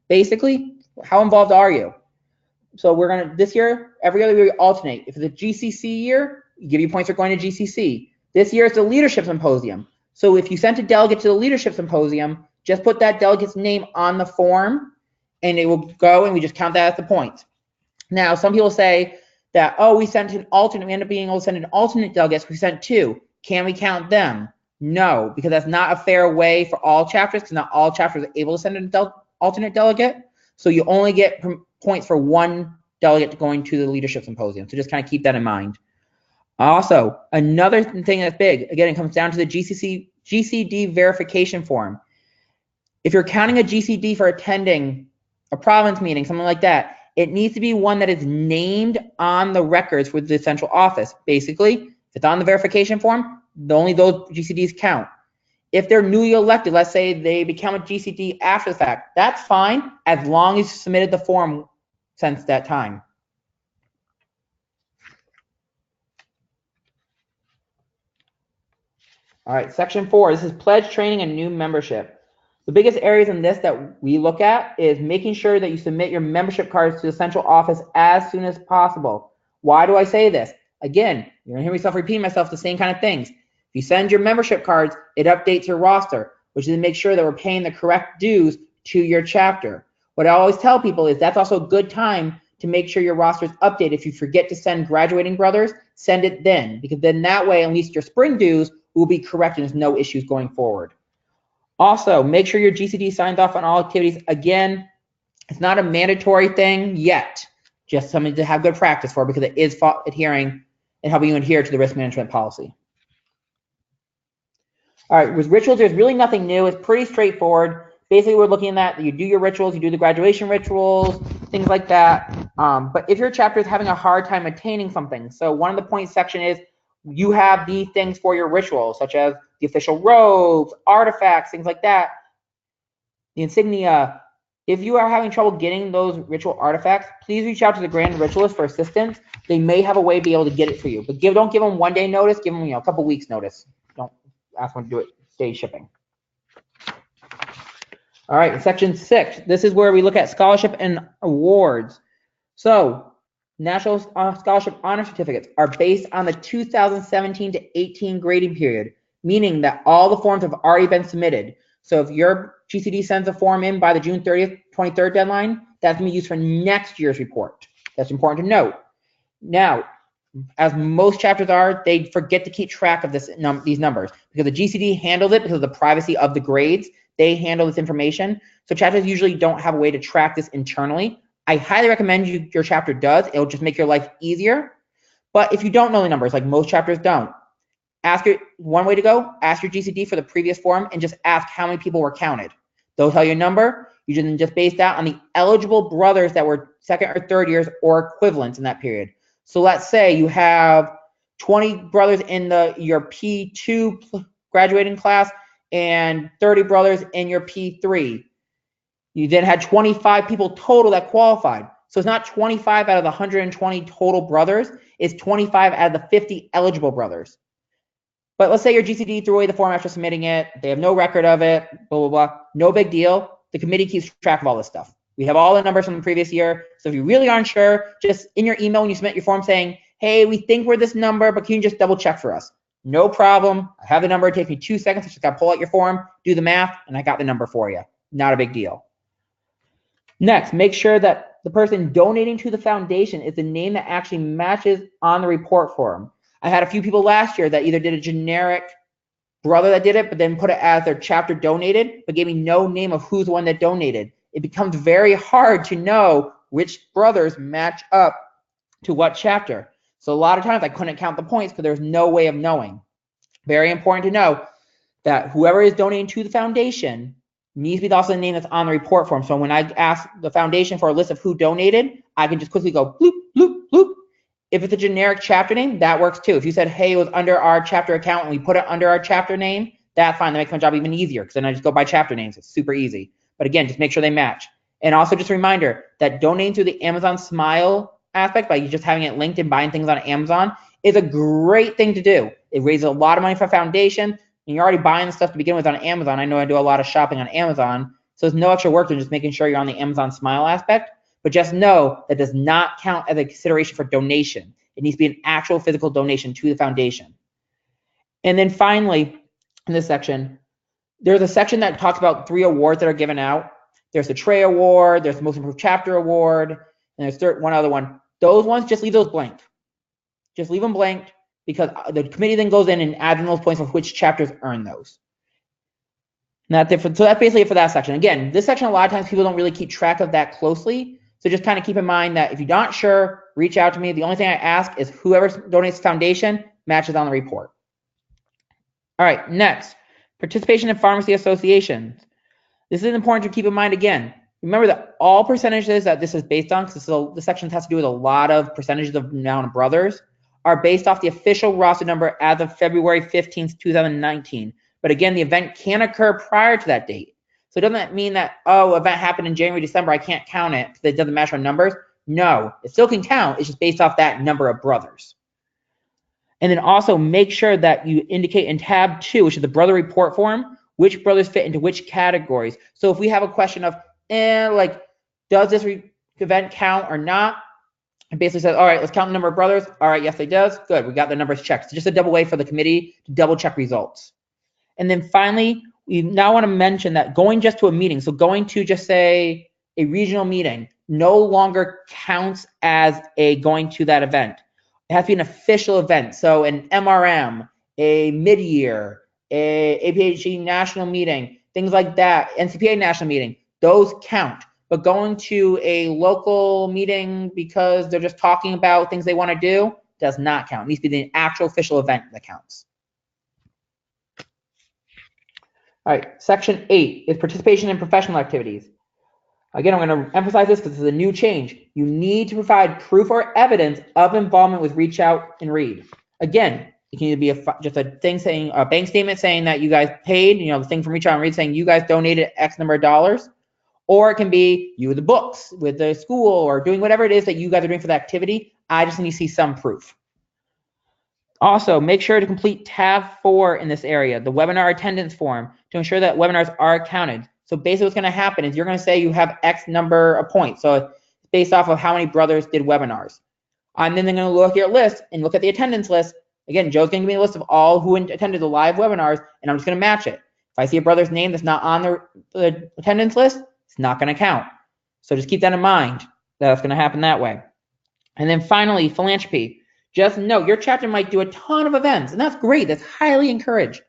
Basically, how involved are you? So we're going to, this year, every other year, we alternate. If it's a GCC year, you give you points for going to GCC. This year, it's a leadership symposium. So if you sent a delegate to the leadership symposium, just put that delegate's name on the form, and it will go, and we just count that as the points. Now, some people say that, oh, we sent an alternate. We end up being able to send an alternate delegate. We sent 2. Can we count them? No, because that's not a fair way for all chapters, because not all chapters are able to send an alternate delegate. So you only get points for 1 delegate going to the leadership symposium. So just kind of keep that in mind. Also, another thing that's big, again, it comes down to the GCD verification form. If you're counting a GCD for attending a province meeting, something like that, it needs to be one that is named on the records for the central office. Basically, if it's on the verification form, only those GCDs count. If they're newly elected, let's say they become a GCD after the fact, that's fine as long as you submitted the form since that time. All right, section 4, this is pledge training and new membership. The biggest areas in this that we look at is making sure that you submit your membership cards to the central office as soon as possible. Why do I say this? Again, you're gonna hear myself repeating myself the same kind of things. If you send your membership cards, it updates your roster, which is to make sure that we're paying the correct dues to your chapter. What I always tell people is that's also a good time to make sure your roster is updated. If you forget to send graduating brothers, send it then, because then that way at least your spring dues will be correct and there's no issues going forward. Also, make sure your GCD signs off on all activities. Again, it's not a mandatory thing yet, just something to have good practice for because it is adhering and helping you adhere to the risk management policy. All right, with rituals, there's really nothing new. It's pretty straightforward. Basically, we're looking at you do your rituals, you do the graduation rituals, things like that. But if your chapter is having a hard time attaining something, so one of the points section is you have these things for your rituals, such as the official robes, artifacts, things like that, the insignia. If you are having trouble getting those ritual artifacts, please reach out to the Grand Ritualist for assistance. They may have a way to be able to get it for you, but don't give them 1 day notice. Give them a couple weeks notice. Don't ask them to do it day shipping. All right, section 6. This is where we look at scholarship and awards. So, National Scholarship Honor Certificates are based on the 2017 to 18 grading period, meaning that all the forms have already been submitted. So if your GCD sends a form in by the June 30th, 23rd deadline, that's going to be used for next year's report. That's important to note. Now, as most chapters are, they forget to keep track of these numbers because the GCD handles it because of the privacy of the grades. They handle this information. So chapters usually don't have a way to track this internally. I highly recommend your chapter does. It'll just make your life easier. But if you don't know the numbers, like most chapters don't, one way to go, ask your GCD for the previous form and just ask how many people were counted. They'll tell you a number. You can just base that on the eligible brothers that were second or third years or equivalents in that period. So let's say you have 20 brothers in your P2 graduating class and 30 brothers in your P3. You then had 25 people total that qualified. So it's not 25 out of the 120 total brothers, it's 25 out of the 50 eligible brothers. But let's say your GCD threw away the form after submitting it. They have no record of it, blah, blah, blah. No big deal. The committee keeps track of all this stuff. We have all the numbers from the previous year. So if you really aren't sure, just in your email when you submit your form saying, hey, we think we're this number, but can you just double check for us? No problem. I have the number. It takes me 2 seconds. I just got to pull out your form, do the math, and I got the number for you. Not a big deal. Next, make sure that the person donating to the foundation is the name that actually matches on the report form. I had a few people last year that either did a generic brother that did it, but then put it as their chapter donated, but gave me no name of who's the one that donated. It becomes very hard to know which brothers match up to what chapter. So a lot of times I couldn't count the points because there's no way of knowing. Very important to know that whoever is donating to the foundation needs to be also the name that's on the report form. So when I ask the foundation for a list of who donated, I can just quickly go bloop, bloop, bloop. If it's a generic chapter name, that works too. If you said, hey, it was under our chapter account and we put it under our chapter name, that's fine. That makes my job even easier because then I just go by chapter names. It's super easy. But again, just make sure they match. And also just a reminder that donating through the Amazon Smile aspect by just having it linked and buying things on Amazon is a great thing to do. It raises a lot of money for a foundation, and you're already buying the stuff to begin with on Amazon. I know I do a lot of shopping on Amazon, so it's no extra work than just making sure you're on the Amazon Smile aspect. But just know that does not count as a consideration for donation. It needs to be an actual physical donation to the foundation. And then finally, in this section, there's a section that talks about 3 awards that are given out. There's the Trey Award, there's the Most Improved Chapter Award, and there's one other one. Those ones, just leave those blank. Just leave them blank because the committee then goes in and adds in those points for which chapters earn those. And that's it so that's basically it for that section. Again, this section, a lot of times people don't really keep track of that closely. So just kind of keep in mind that if you're not sure, reach out to me. The only thing I ask is whoever donates to foundation matches on the report. All right, next, participation in pharmacy associations. This is important to keep in mind again. Remember that all percentages that this is based on, because this section has to do with a lot of percentages of amount of brothers, are based off the official roster number as of February 15th, 2019. But again, the event can occur prior to that date. So it doesn't mean that, oh, event happened in January, December, I can't count it because it doesn't match our numbers. No, it still can count. It's just based off that number of brothers. And then also make sure that you indicate in tab 2, which is the brother report form, which brothers fit into which categories. So if we have a question of, does this event count or not? It basically says, all right, let's count the number of brothers. All right, yes, it does. Good, we got the numbers checked. So just a double way for the committee to double check results. And then finally, we now want to mention that going just to a meeting, so going to just say a regional meeting, no longer counts as going to that event. It has to be an official event. So an MRM, a mid-year, a APHE national meeting, things like that, NCPA national meeting, those count. But going to a local meeting because they're just talking about things they want to do does not count. It needs to be the actual official event that counts. All right, section 8 is participation in professional activities. Again, I'm going to emphasize this because this is a new change. You need to provide proof or evidence of involvement with Reach Out and Read. Again, it can either be just a thing saying, a bank statement saying that you guys paid, the thing from Reach Out and Read saying you guys donated X number of dollars, or it can be you with the books, with the school, or doing whatever it is that you guys are doing for the activity. I just need to see some proof. Also, make sure to complete tab 4 in this area, the webinar attendance form, to ensure that webinars are counted. So basically what's going to happen is you're going to say you have X number of points. So based off of how many brothers did webinars. And then they're going to look at your list and look at the attendance list. Again, Joe's going to give me a list of all who attended the live webinars, and I'm just going to match it. If I see a brother's name that's not on the attendance list, it's not going to count. So just keep that in mind. That's going to happen that way. And then finally, philanthropy. Just note, your chapter might do a ton of events, and that's great. That's highly encouraged.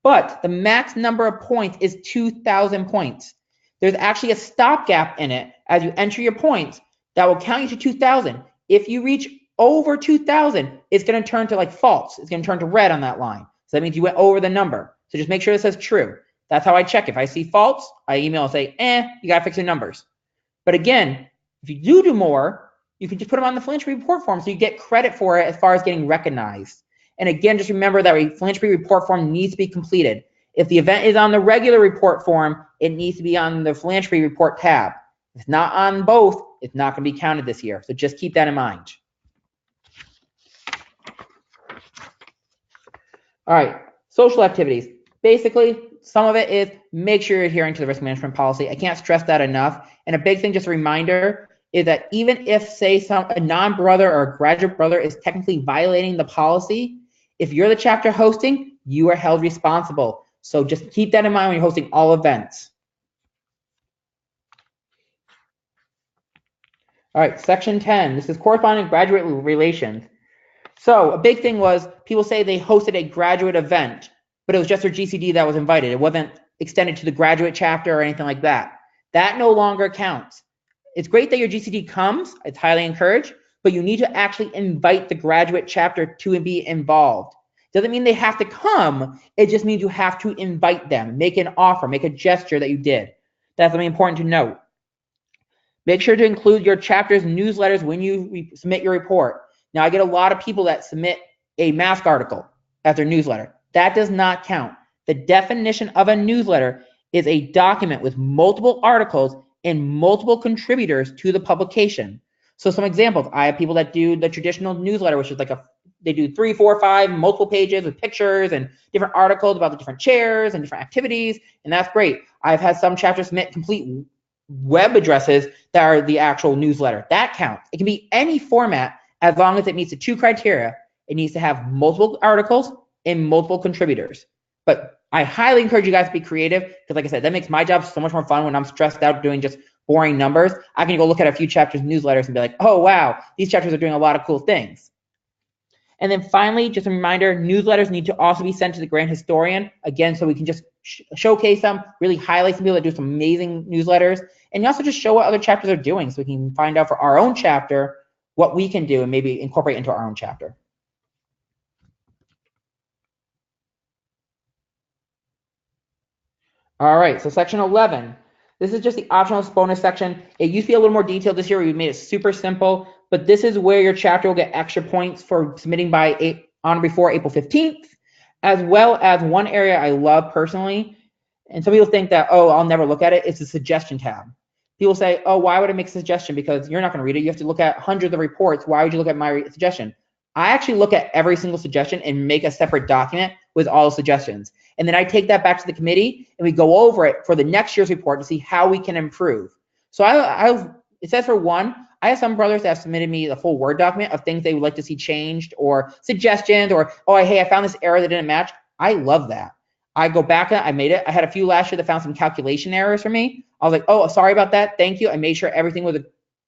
But the max number of points is 2,000 points. There's actually a stopgap in it as you enter your points that will count you to 2,000. If you reach over 2,000, it's going to turn to like false. It's going to turn to red on that line. So that means you went over the number. So just make sure it says true. That's how I check. If I see false, I email and say, you got to fix your numbers. But again, if you do more, you can just put them on the philanthropy report form so you get credit for it as far as getting recognized. And again, just remember that a philanthropy report form needs to be completed. If the event is on the regular report form, it needs to be on the philanthropy report tab. If it's not on both, it's not going to be counted this year. So just keep that in mind. All right, social activities. Basically, some of it is make sure you're adhering to the risk management policy. I can't stress that enough. And a big thing, just a reminder, is that even if, say, a non-brother or a graduate brother is technically violating the policy, if you're the chapter hosting, you are held responsible. So just keep that in mind when you're hosting all events. All right, section 10. This is corresponding graduate relations. So a big thing was people say they hosted a graduate event, but it was just their GCD that was invited. It wasn't extended to the graduate chapter or anything like that. That no longer counts. It's great that your GCD comes. It's highly encouraged, but you need to actually invite the graduate chapter to be involved. Doesn't mean they have to come. It just means you have to invite them, make an offer, make a gesture that you did. That's something important to note. Make sure to include your chapter's newsletters when you submit your report. Now, I get a lot of people that submit a mask article as their newsletter. That does not count. The definition of a newsletter is a document with multiple articles and multiple contributors to the publication. So some examples, I have people that do the traditional newsletter, which is like they do 3, 4, 5 multiple pages with pictures and different articles about the different chairs and different activities, and that's great. I've had some chapters submit complete web addresses that are the actual newsletter. That counts. It can be any format as long as it meets the 2 criteria. It needs to have multiple articles and multiple contributors. But I highly encourage you guys to be creative because, like I said, that makes my job so much more fun when I'm stressed out doing just boring numbers. I can go look at a few chapters newsletters and be like, oh, wow, these chapters are doing a lot of cool things. And then finally, just a reminder, newsletters need to also be sent to the Grand Historian, again, so we can just showcase them, really highlight some people that do some amazing newsletters, and also just show what other chapters are doing so we can find out for our own chapter what we can do and maybe incorporate into our own chapter. All right, so section 11. This is just the optional bonus section. It used to be a little more detailed this year. We made it super simple, but this is where your chapter will get extra points for submitting by on or before April 15th, as well as one area I love personally. And some people think that, oh, I'll never look at it. It's the suggestion tab. People say, oh, why would I make a suggestion? Because you're not going to read it. You have to look at hundreds of reports. Why would you look at my suggestion? I actually look at every single suggestion and make a separate document with all the suggestions. And then I take that back to the committee and we go over it for the next year's report to see how we can improve. So it says for one, I have some brothers that have submitted me the full Word document of things they would like to see changed or suggestions or, oh, hey, I found this error that didn't match. I love that. I go back, I made it. I had a few last year that found some calculation errors for me. I was like, oh, sorry about that. Thank you. I made sure everything was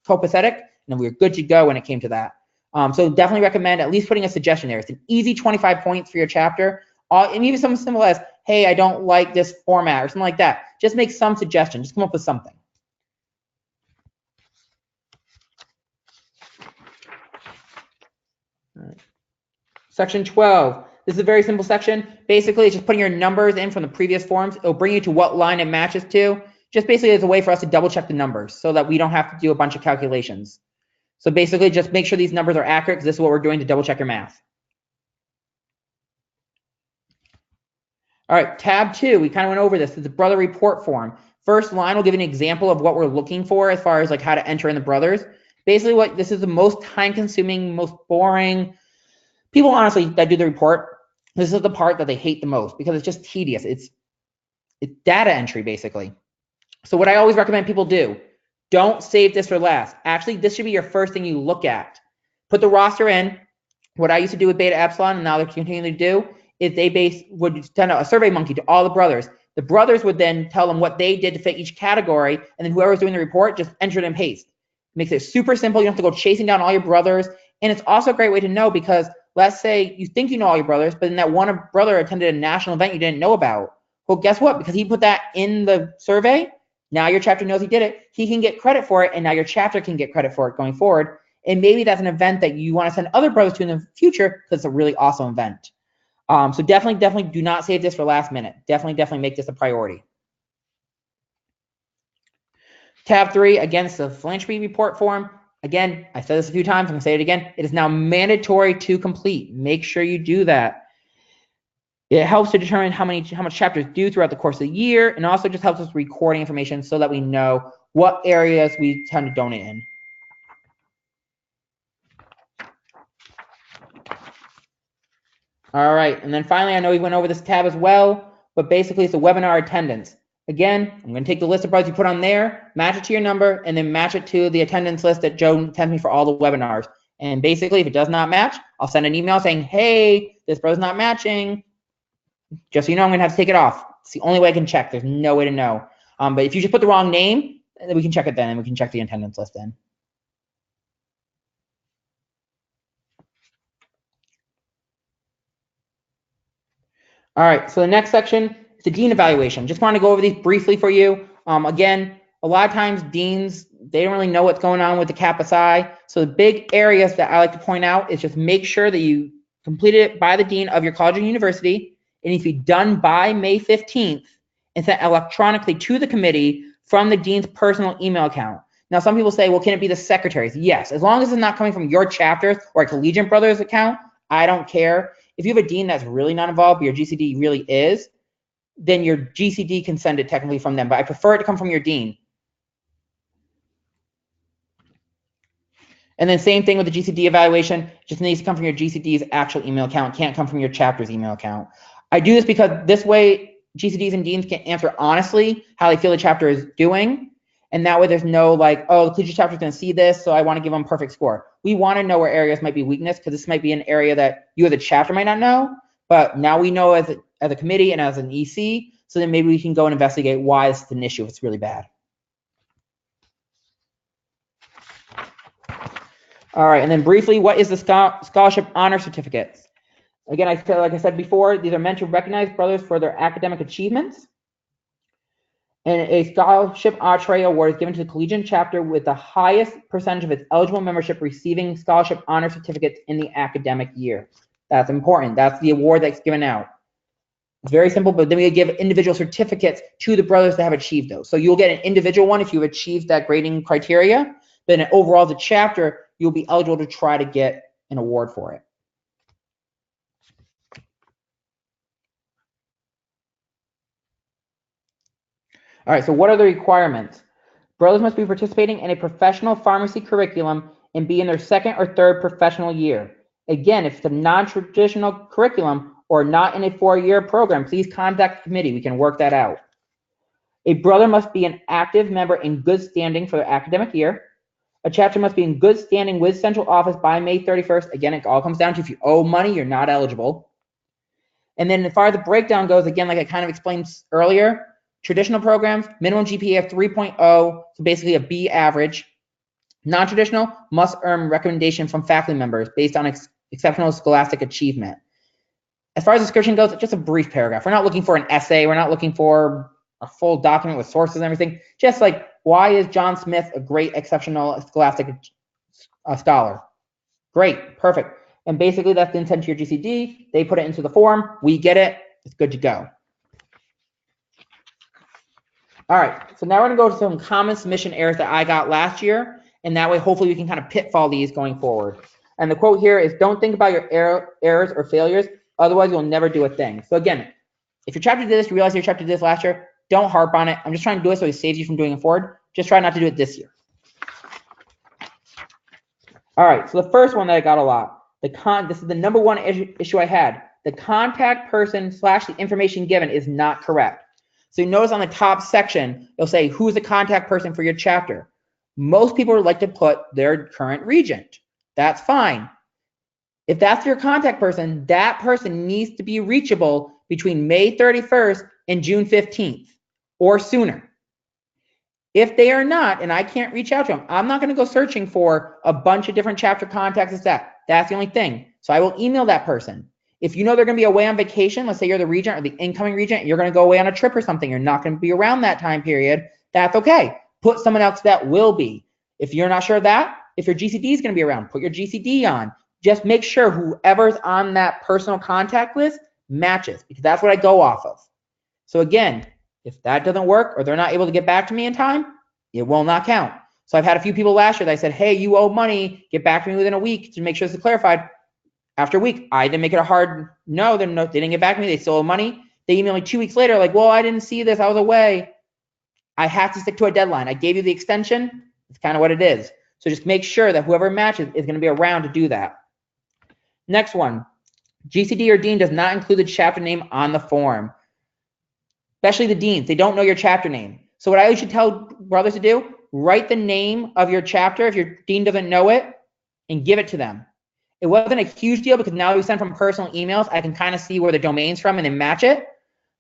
copacetic and then we were good to go when it came to that. So definitely recommend at least putting a suggestion there. It's an easy 25 points for your chapter. And even something simple as, hey, I don't like this format or something like that. Just make some suggestion. Just come up with something. All right. Section 12. This is a very simple section. Basically, it's just putting your numbers in from the previous forms. It'll bring you to what line it matches to. Just basically as a way for us to double check the numbers so that we don't have to do a bunch of calculations. So basically, just make sure these numbers are accurate because this is what we're doing to double check your math. All right, tab 2, we kind of went over this. It's the brother report form. First line will give an example of what we're looking for as far as like how to enter in the brothers. Basically, this is the most time-consuming, most boring. People honestly that do the report, this is the part that they hate the most because it's just tedious. It's data entry basically. So what I always recommend people do, don't save this for last. Actually, this should be your first thing you look at. Put the roster in. What I used to do with Beta Epsilon, and now they're continuing to do, is they would send out a survey monkey to all the brothers. The brothers would then tell them what they did to fit each category, and then whoever's doing the report just enter it and paste. It makes it super simple. You don't have to go chasing down all your brothers. And it's also a great way to know, because let's say you think you know all your brothers, but then that one brother attended a national event you didn't know about. Well, guess what? Because he put that in the survey, now your chapter knows he did it. He can get credit for it, and now your chapter can get credit for it going forward. And maybe that's an event that you want to send other brothers to in the future, because it's a really awesome event. So definitely do not save this for last minute. Definitely make this a priority. Tab 3, again, it's the philanthropy report form. Again, I said this a few times, I'm gonna say it again. It is now mandatory to complete. Make sure you do that. It helps to determine how much chapters due throughout the course of the year, and also just helps us recording information so that we know what areas we tend to donate in. All right, and then finally, I know we went over this tab as well, but basically it's a webinar attendance. Again, I'm going to take the list of brothers you put on there, match it to your number, and then match it to the attendance list that Joe sent me for all the webinars. And basically, if it does not match, I'll send an email saying, hey, this brother's not matching. Just so you know, I'm going to have to take it off. It's the only way I can check. There's no way to know. But if you just put the wrong name, then we can check it then, and we can check the attendance list then. All right, so the next section is the dean evaluation. Just want to go over these briefly for you. Again, a lot of times deans, they don't really know what's going on with the Kappa Psi. So the big areas that I like to point out is just make sure that you completed it by the dean of your college or university. And if you've done by May 15th, and sent electronically to the committee from the dean's personal email account. Now, some people say, well, can it be the secretary's? Yes, as long as it's not coming from your chapters or a Collegiate Brothers account, I don't care. If you have a dean that's really not involved, but your GCD really is, then your GCD can send it technically from them, but I prefer it to come from your dean. And then same thing with the GCD evaluation, it just needs to come from your GCD's actual email account, can't come from your chapter's email account. I do this because this way GCDs and deans can answer honestly how they feel the chapter is doing. And that way there's no like, oh, the collegiate chapter is going to see this, so I want to give them a perfect score. We want to know where areas might be weakness, because this might be an area that you as a chapter might not know, but now we know as a committee and as an EC, so then maybe we can go and investigate why this is an issue if it's really bad. All right, and then briefly, what is the scholarship honor certificates? Again, like I said before, these are meant to recognize brothers for their academic achievements. And a scholarship entree award is given to the collegiate chapter with the highest percentage of its eligible membership receiving scholarship honor certificates in the academic year. That's important. That's the award that's given out. It's very simple, but then we give individual certificates to the brothers that have achieved those. So you'll get an individual one if you've achieved that grading criteria. Then overall, as a chapter, you'll be eligible to try to get an award for it. All right, so what are the requirements? Brothers must be participating in a professional pharmacy curriculum and be in their second or third professional year. Again, if it's a non-traditional curriculum or not in a 4-year program, please contact the committee. We can work that out. A brother must be an active member in good standing for their academic year. A chapter must be in good standing with central office by May 31st. Again, it all comes down to if you owe money, you're not eligible. And then as far as the breakdown goes, again, like I kind of explained earlier, traditional programs, minimum GPA of 3.0, so basically a B average. Non-traditional must earn recommendation from faculty members based on exceptional scholastic achievement. As far as description goes, it's just a brief paragraph. We're not looking for an essay. We're not looking for a full document with sources and everything. Just like, why is John Smith a great exceptional scholastic scholar? Great, perfect. And basically that's the intent to your GCD. They put it into the form. We get it. It's good to go. All right, so now we're gonna go to some common submission errors that I got last year, and that way hopefully we can kind of pitfall these going forward. And the quote here is, don't think about your errors or failures, otherwise you'll never do a thing. So again, if your chapter did this, you realize your chapter did this last year, don't harp on it. I'm just trying to do it so it saves you from doing it forward. Just try not to do it this year. All right, so the first one that I got a lot, this is the number one issue I had. The contact person / the information given is not correct. So you notice on the top section, it'll say, who's the contact person for your chapter? Most people would like to put their current regent. That's fine. If that's your contact person, that person needs to be reachable between May 31st and June 15th or sooner. If they are not, and I can't reach out to them, I'm not going to go searching for a bunch of different chapter contacts and stuff. That's the only thing. So I will email that person. If you know they're going to be away on vacation, let's say you're the regent or the incoming regent, you're going to go away on a trip or something, you're not going to be around that time period, that's okay. Put someone else that will be. If you're not sure of that, if your GCD is going to be around, put your GCD on. Just make sure whoever's on that personal contact list matches, because that's what I go off of. So again, if that doesn't work or they're not able to get back to me in time, it will not count. So I've had a few people last year that I said, hey, you owe money, get back to me within a week to make sure this is clarified. After a week, I didn't make it a hard no, they didn't get back to me, they still owe money. They emailed me 2 weeks later, like, well, I didn't see this, I was away. I have to stick to a deadline. I gave you the extension, it's kind of what it is. So just make sure that whoever matches is going to be around to do that. Next one, GCD or dean does not include the chapter name on the form. Especially the deans, they don't know your chapter name. So what I usually tell brothers to do, write the name of your chapter if your dean doesn't know it and give it to them. It wasn't a huge deal because now we send from personal emails, I can kind of see where the domain's from and then match it.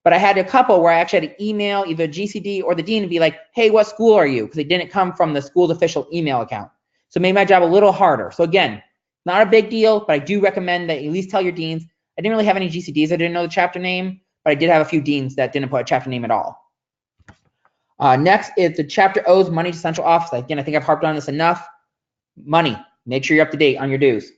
But I had a couple where I actually had to email either GCD or the dean and be like, hey, what school are you? Because it didn't come from the school's official email account. So it made my job a little harder. So again, not a big deal, but I do recommend that you at least tell your deans. I didn't really have any GCDs that didn't know the chapter name, but I did have a few deans that didn't put a chapter name at all. Next is the chapter owes money to central office. Again, I think I've harped on this enough. Money, make sure you're up to date on your dues.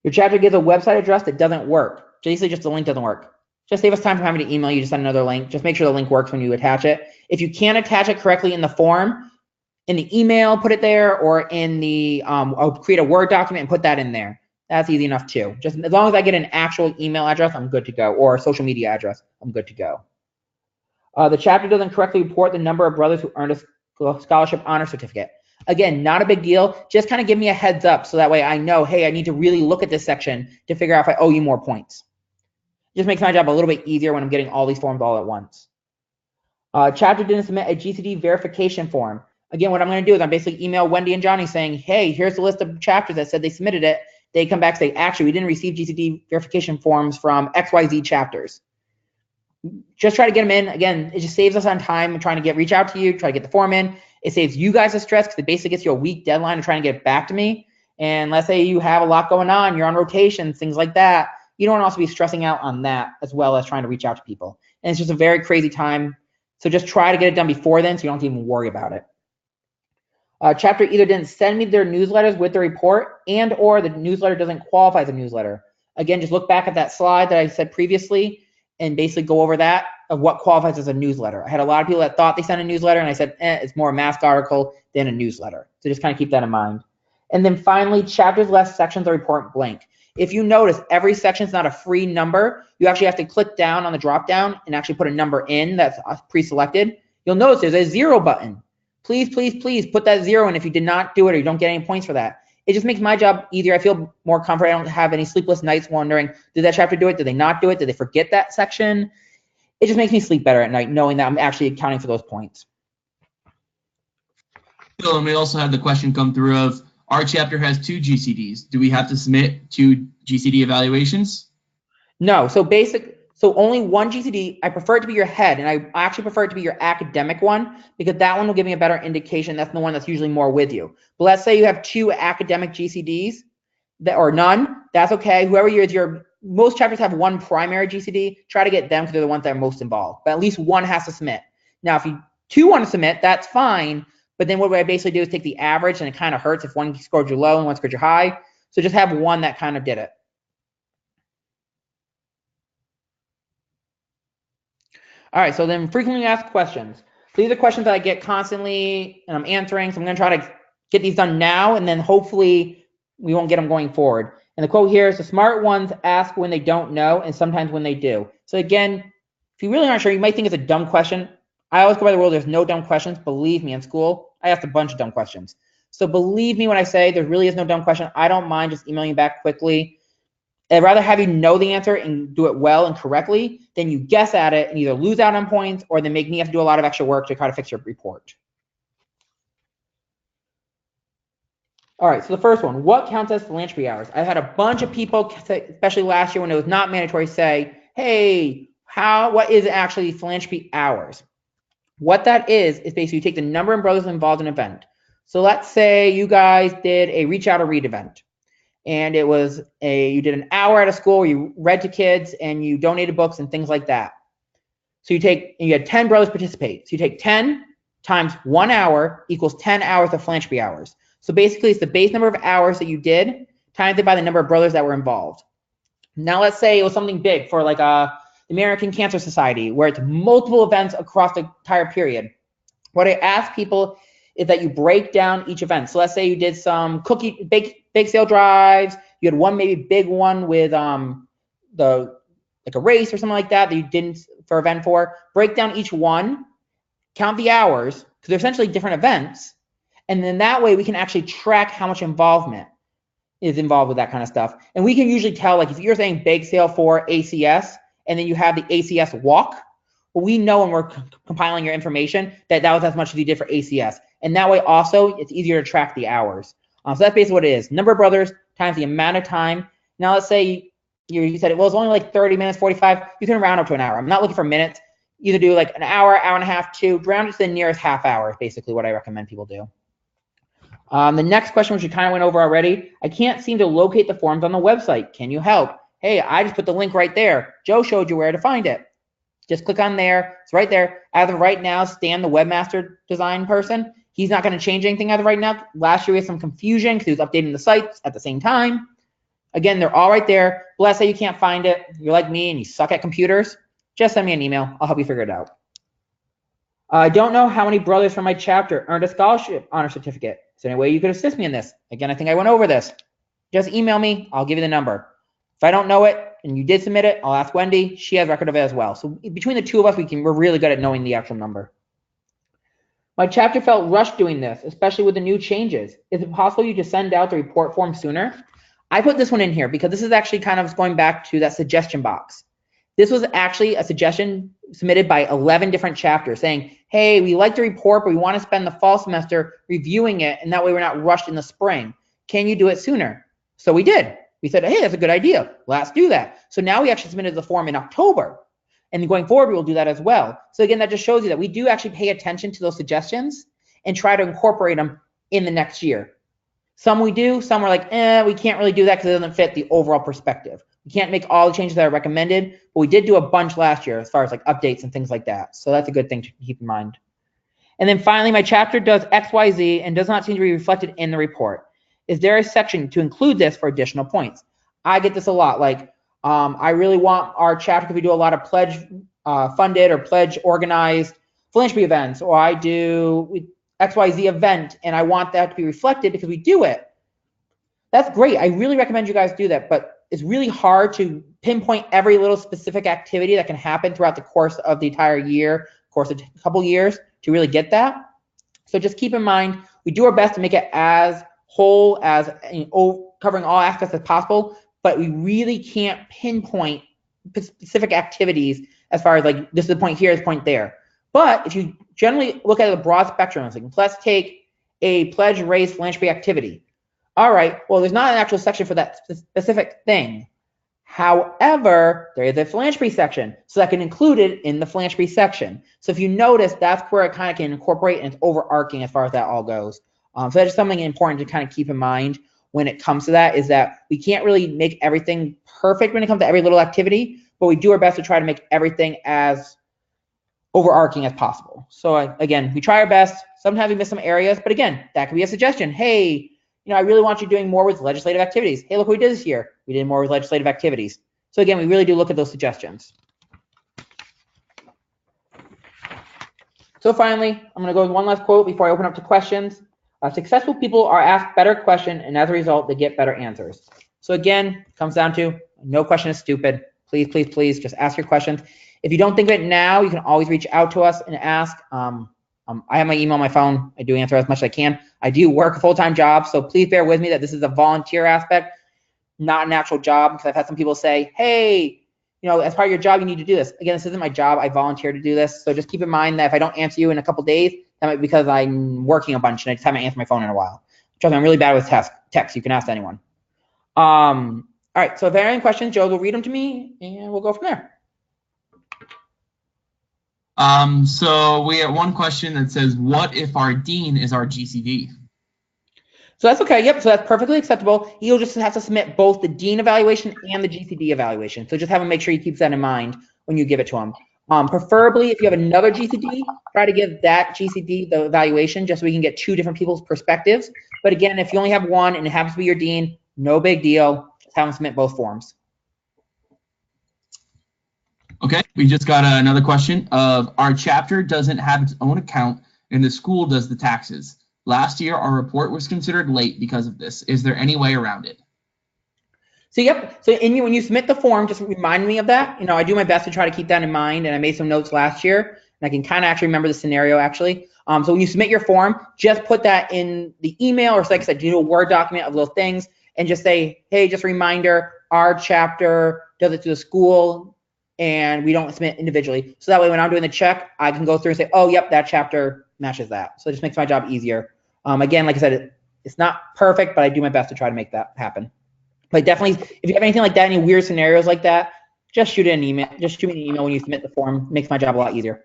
Your chapter gives a website address that doesn't work. Basically, just the link doesn't work. Just save us time from having to email you to send another link. Just make sure the link works when you attach it. If you can't attach it correctly in the form, in the email, put it there, or in the, I'll create a Word document and put that in there. That's easy enough too. Just as long as I get an actual email address, I'm good to go, or a social media address, I'm good to go. The chapter doesn't correctly report the number of brothers who earned a scholarship honor certificate. Again, not a big deal. Just kind of give me a heads up so that way I know, hey, I need to really look at this section to figure out if I owe you more points. Just makes my job a little bit easier when I'm getting all these forms all at once. Chapter didn't submit a GCD verification form. Again, what I'm going to do is I'm basically email Wendy and Johnny saying, hey, here's the list of chapters that said they submitted it. They come back and say, actually, we didn't receive GCD verification forms from XYZ chapters. Just try to get them in. Again, it just saves us on time and trying to reach out to you, try to get the form in. It saves you guys the stress because it basically gets you a week deadline of trying to get it back to me. And let's say you have a lot going on, you're on rotations, things like that. You don't want to also be stressing out on that as well as trying to reach out to people. And it's just a very crazy time. So just try to get it done before then so you don't have to even worry about it. Chapter either didn't send me their newsletters with the report and or the newsletter doesn't qualify as a newsletter. Again, just look back at that slide that I said previously and basically go over that of what qualifies as a newsletter. I had a lot of people that thought they sent a newsletter and I said, it's more a masked article than a newsletter. So just kind of keep that in mind. And then finally, chapters left sections of the report blank. If you notice, every section is not a free number. You actually have to click down on the drop down and actually put a number in that's pre-selected. You'll notice there's a 0 button. Please, please, please put that 0 in if you did not do it or you don't get any points for that. It just makes my job easier. I feel more comfort. I don't have any sleepless nights wondering, did that chapter do it? Did they not do it? Did they forget that section? It just makes me sleep better at night knowing that I'm actually accounting for those points. Bill, and we also had the question come through of, our chapter has 2 GCDs. Do we have to submit 2 GCD evaluations? No, so only one GCD. I prefer it to be your head, and I actually prefer it to be your academic one because that one will give me a better indication. That's the one that's usually more with you. But let's say you have 2 academic GCDs or none. That's okay. Whoever most chapters have 1 primary GCD. Try to get them because they're the ones that are most involved. But at least 1 has to submit. Now, if you 2 want to submit, that's fine. But then what I basically do is take the average, and it kind of hurts if one scored you low and one scored you high. So just have 1 that kind of did it. All right, so then frequently asked questions. So these are questions that I get constantly and I'm answering. So I'm going to try to get these done now, and then hopefully we won't get them going forward. And the quote here is, the smart ones ask when they don't know and sometimes when they do. So again, if you really aren't sure, you might think it's a dumb question. I always go by the rule, there's no dumb questions. Believe me, in school, I asked a bunch of dumb questions. So believe me when I say there really is no dumb question. I don't mind just emailing you back quickly. I'd rather have you know the answer and do it well and correctly than you guess at it and either lose out on points or then make me have to do a lot of extra work to try to fix your report. All right, so the first one, what counts as philanthropy hours? I've had a bunch of people, especially last year when it was not mandatory, say, hey, what is actually philanthropy hours? What that is basically you take the number of brothers involved in an event. So let's say you guys did a reach out or read event. And it was you did an hour at a school where you read to kids and you donated books and things like that. So you had 10 brothers participate. So you take 10 times 1 hour equals 10 hours of philanthropy hours. So basically it's the base number of hours that you did times it by the number of brothers that were involved. Now let's say it was something big for like the American Cancer Society where it's multiple events across the entire period. What I ask people is that you break down each event. So let's say you did some bake sale drives. You had one maybe big one with like a race or something like that you didn't for event for. Break down each one, count the hours because they're essentially different events, and then that way we can actually track how much involvement is involved with that kind of stuff. And we can usually tell, like if you're saying bake sale for ACS and then you have the ACS walk, well, we know when we're compiling your information that was as much as you did for ACS. And that way also, it's easier to track the hours. So that's basically what it is. Number of brothers times the amount of time. Now let's say you said, well, it's only like 30 minutes, 45. You can round up to an hour. I'm not looking for minutes. Either do like an hour, hour and a half, 2. Round it to the nearest half hour is basically what I recommend people do. The next question, which we kind of went over already, I can't seem to locate the forms on the website. Can you help? Hey, I just put the link right there. Joe showed you where to find it. Just click on there. It's right there. As of right now, Stan, the webmaster design person, he's not going to change anything as of right now. Last year we had some confusion because he was updating the sites at the same time. Again, they're all right there. But let's say you can't find it. You're like me and you suck at computers. Just send me an email. I'll help you figure it out. I don't know how many brothers from my chapter earned a scholarship honor certificate. Is there any way you could assist me in this? Again, I think I went over this. Just email me. I'll give you the number. If I don't know it and you did submit it, I'll ask Wendy. She has record of it as well. So between the two of us, we're really good at knowing the actual number. My chapter felt rushed doing this, especially with the new changes. Is it possible you just send out the report form sooner? I put this one in here because this is actually kind of going back to that suggestion box. This was actually a suggestion submitted by 11 different chapters saying, hey, we like the report, but we want to spend the fall semester reviewing it, and that way we're not rushed in the spring. Can you do it sooner? So we did. We said, hey, that's a good idea. Let's do that. So now we actually submitted the form in October. And going forward, we will do that as well. So again, that just shows you that we do actually pay attention to those suggestions and try to incorporate them in the next year. Some we do, some are like, we can't really do that because it doesn't fit the overall perspective. We can't make all the changes that are recommended, but we did do a bunch last year as far as like updates and things like that. So that's a good thing to keep in mind. And then finally, my chapter does XYZ and does not seem to be reflected in the report. Is there a section to include this for additional points? I get this a lot. Like, I really want our chapter, because we do a lot of pledge funded or pledge organized philanthropy events, or I do XYZ event, and I want that to be reflected because we do it. That's great. I really recommend you guys do that, but it's really hard to pinpoint every little specific activity that can happen throughout the course of the entire year, course of a couple years to really get that. So just keep in mind, we do our best to make it as whole as covering all aspects as possible, but we really can't pinpoint specific activities as far as like, this is the point here, this point there. But if you generally look at a broad spectrum, it's like, let's take a pledge raise philanthropy activity. All right, well, there's not an actual section for that specific thing. However, there is a philanthropy section, so that can include it in the philanthropy section. So if you notice, that's where it kind of can incorporate, and it's overarching as far as that all goes. So that's just something important to kind of keep in mind when it comes to that, is that we can't really make everything perfect when it comes to every little activity, but we do our best to try to make everything as overarching as possible. So again, we try our best. Sometimes we miss some areas, but again, that could be a suggestion. Hey, I really want you doing more with legislative activities. Hey, look what we did this year. We did more with legislative activities. So again, we really do look at those suggestions. So finally, I'm going to go with one last quote before I open up to questions. Successful people are asked better questions, and as a result, they get better answers. So again, it comes down to no question is stupid. Please, please, please just ask your questions. If you don't think of it now, you can always reach out to us and ask. I have my email on my phone. I do answer as much as I can. I do work a full-time job, so please bear with me that this is a volunteer aspect. not an actual job, because I've had some people say, hey, as part of your job, you need to do this. Again, this isn't my job. I volunteer to do this. So just keep in mind that if I don't answer you in a couple days, that might be because I'm working a bunch and I just haven't answered my phone in a while. Trust me, I'm really bad with text. You can ask anyone. All right, so if there are any questions, Joe will read them to me and we'll go from there. So we have one question that says, what if our dean is our GCD? So that's okay. Yep. So that's perfectly acceptable. You'll just have to submit both the dean evaluation and the GCD evaluation. So just have him make sure he keeps that in mind when you give it to him. Preferably, if you have another GCD, try to give that GCD the evaluation just so we can get two different people's perspectives. But again, if you only have one and it happens to be your dean, no big deal. Just have him submit both forms. Okay, we just got another question of our chapter doesn't have its own account and the school does the taxes. Last year, our report was considered late because of this. Is there any way around it? So yep. So when you submit the form, just remind me of that. I do my best to try to keep that in mind, and I made some notes last year, and I can kind of actually remember the scenario actually. So when you submit your form, just put that in the email, or like I said, do a Word document of little things, and just say, hey, just a reminder, our chapter does it to the school, and we don't submit individually. So that way, when I'm doing the check, I can go through and say, oh, yep, that chapter matches that. So it just makes my job easier. Again, like I said, it's not perfect, but I do my best to try to make that happen. But definitely, if you have anything like that, any weird scenarios like that, just shoot an email. Just shoot me an email when you submit the form. It makes my job a lot easier.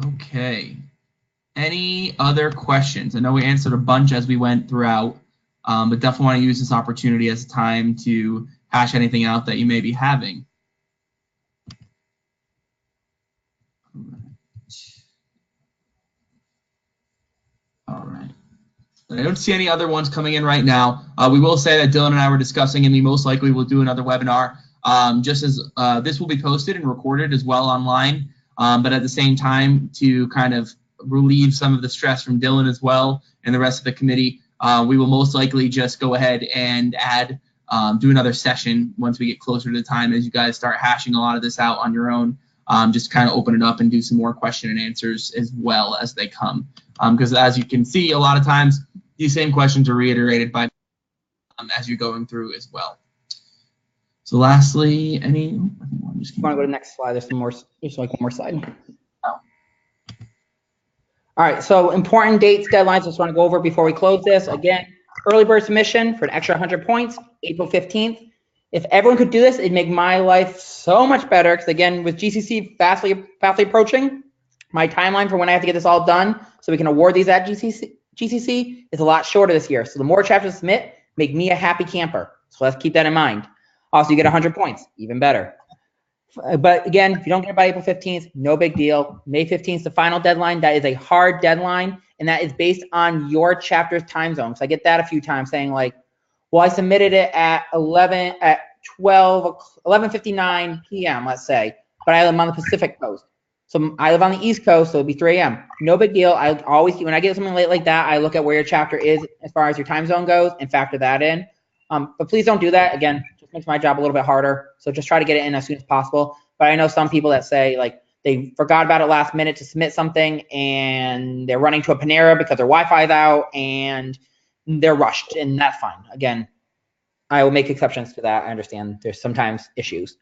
Okay. Any other questions? I know we answered a bunch as we went throughout, but definitely want to use this opportunity as time to hash anything out that you may be having. All right. I don't see any other ones coming in right now. We will say that Dylan and I were discussing, and we most likely will do another webinar, just as this will be posted and recorded as well online, but at the same time to kind of relieve some of the stress from Dylan as well and the rest of the committee. We will most likely just go ahead and do another session once we get closer to the time, as you guys start hashing a lot of this out on your own. Just kind of open it up and do some more question and answers as well as they come. Because as you can see, a lot of times these same questions are reiterated by as you're going through as well. So lastly, any? You want to go to the next slide? There's some more. There's like one more slide. Oh. All right. So important dates, deadlines. I just want to go over before we close this. Again, early bird submission for an extra 100 points, April 15th. If everyone could do this, it'd make my life so much better. Because again, with GCC fastly approaching, my timeline for when I have to get this all done so we can award these at GCC is a lot shorter this year. So the more chapters to submit, make me a happy camper. So let's keep that in mind. Also, you get 100 points, even better. But again, if you don't get it by April 15th, no big deal. May 15th is the final deadline. That is a hard deadline, and that is based on your chapter's time zone. So I get that a few times saying like, well, I submitted it at 11:59 p.m., let's say, but I am on the Pacific Coast. So I live on the East Coast, so it'd be 3 a.m. No big deal. I always, when I get something late like that, I look at where your chapter is as far as your time zone goes and factor that in. But please don't do that. Again, just makes my job a little bit harder. So just try to get it in as soon as possible. But I know some people that say like they forgot about it last minute to submit something and they're running to a Panera because their Wi-Fi's out and they're rushed, and that's fine. Again, I will make exceptions to that. I understand there's sometimes issues.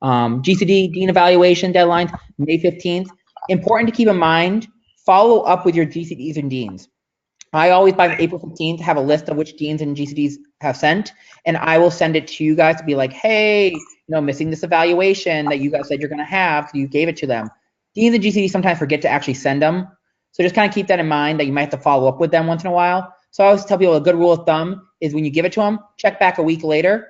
GCD, Dean evaluation deadlines, May 15th. Important to keep in mind, follow up with your GCDs and Deans. I always, by April 15th, have a list of which Deans and GCDs have sent, and I will send it to you guys to be like, hey, missing this evaluation that you guys said you're going to have because you gave it to them. Deans and GCDs sometimes forget to actually send them. So just kind of keep that in mind that you might have to follow up with them once in a while. So I always tell people a good rule of thumb is when you give it to them, check back a week later,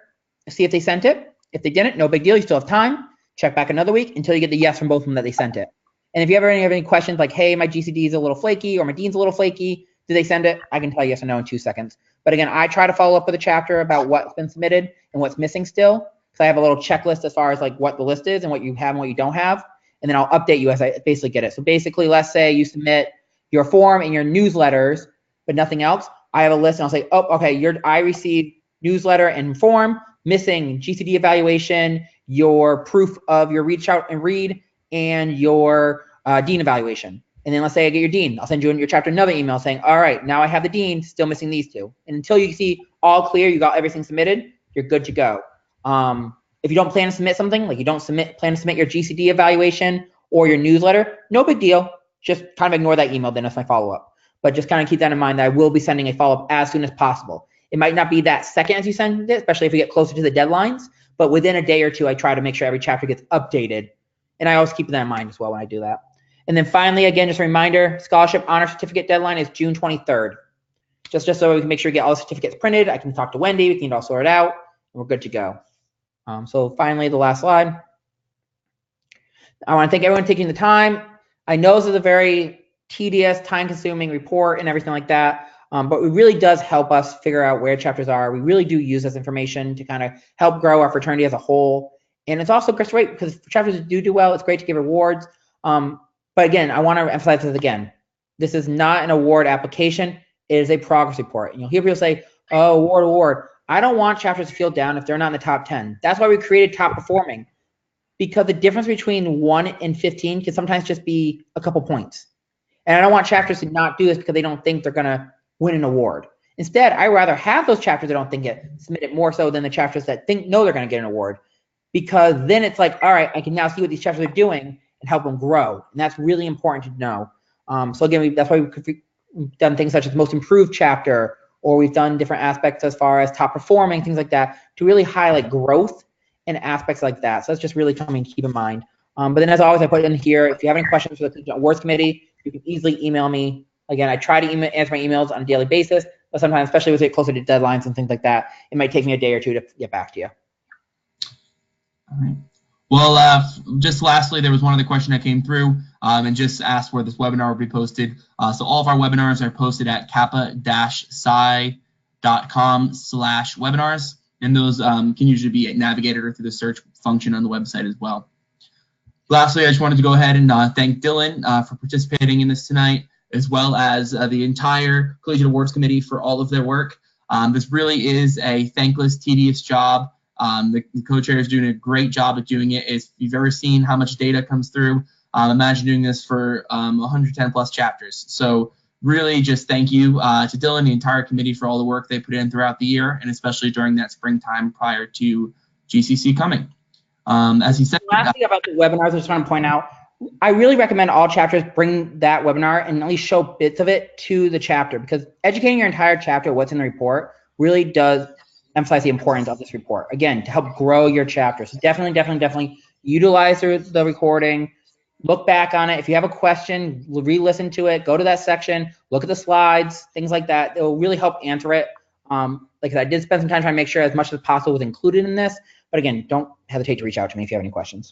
see if they sent it. If they didn't, no big deal. You still have time. Check back another week until you get the yes from both of them that they sent it. And if you ever have any questions like, hey, my GCD is a little flaky or my Dean's a little flaky, did they send it? I can tell you yes or no in 2 seconds. But again, I try to follow up with a chapter about what's been submitted and what's missing still. Because I have a little checklist as far as like what the list is and what you have and what you don't have. And then I'll update you as I basically get it. So basically, let's say you submit your form and your newsletters, but nothing else. I have a list and I'll say, oh, okay, I received newsletter and form, missing GCD evaluation, your proof of your reach out and read, and your Dean evaluation. And then let's say I get your dean. I'll send you in your chapter another email saying, all right, now I have the dean, still missing these two. And until you see all clear, you got everything submitted, you're good to go. If you don't plan to submit something, like you don't plan to submit your GCD evaluation or your newsletter, no big deal. Just kind of ignore that email then as my follow-up. But just kind of keep that in mind that I will be sending a follow-up as soon as possible. It might not be that second as you send it, especially if we get closer to the deadlines, but within a day or two, I try to make sure every chapter gets updated. And I always keep that in mind as well when I do that. And then finally, again, just a reminder, scholarship honor certificate deadline is June 23rd. Just so we can make sure we get all the certificates printed. I can talk to Wendy, we can get all sorted out, and we're good to go. So finally, the last slide. I want to thank everyone taking the time. I know this is a very tedious, time-consuming report and everything like that, but it really does help us figure out where chapters are. We really do use this information to kind of help grow our fraternity as a whole. And it's also great because if chapters do well, it's great to give awards. But again, I want to emphasize this again. This is not an award application. It is a progress report. And you'll hear people say, oh, award. I don't want chapters to feel down if they're not in the top 10. That's why we created top performing, because the difference between 1 and 15 can sometimes just be a couple points. And I don't want chapters to not do this because they don't think they're going to win an award. Instead, I rather have those chapters that don't think it submitted more so than the chapters that know they're going to get an award, because then it's like, all right, I can now see what these chapters are doing and help them grow. And that's really important to know. So again, that's why we've done things such as most improved chapter, or we've done different aspects as far as top performing, things like that, to really highlight growth and aspects like that. So that's just really something to keep in mind. But then as always, I put in here, if you have any questions for the Collegiate Awards Committee, you can easily email me. Again, I try to answer my emails on a daily basis, but sometimes, especially as we get closer to deadlines and things like that, it might take me a day or two to get back to you. All right. Well, just lastly, there was one other question that came through and just asked where this webinar will be posted. So all of our webinars are posted at kappa-psi.com/webinars, and those can usually be navigated through the search function on the website as well. Lastly, I just wanted to go ahead and thank Dylan for participating in this tonight, as well as the entire Collegiate Awards Committee for all of their work. This really is a thankless, tedious job. The co-chair is doing a great job at doing it. If you've ever seen how much data comes through, imagine doing this for 110 plus chapters. So really just thank you to Dylan and the entire committee for all the work they put in throughout the year, and especially during that springtime prior to GCC coming. As he said, last thing about the webinars, I just want to point out, I really recommend all chapters bring that webinar and at least show bits of it to the chapter, because educating your entire chapter what's in the report really does emphasize the importance of this report, again, to help grow your chapter. So definitely utilize the recording, look back on it. If you have a question, re-listen to it, go to that section, look at the slides, things like that. It will really help answer it. Like I did spend some time trying to make sure as much as possible was included in this, but again, don't hesitate to reach out to me if you have any questions.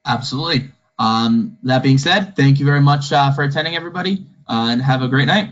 Absolutely. That being said, thank you very much for attending, everybody, and have a great night.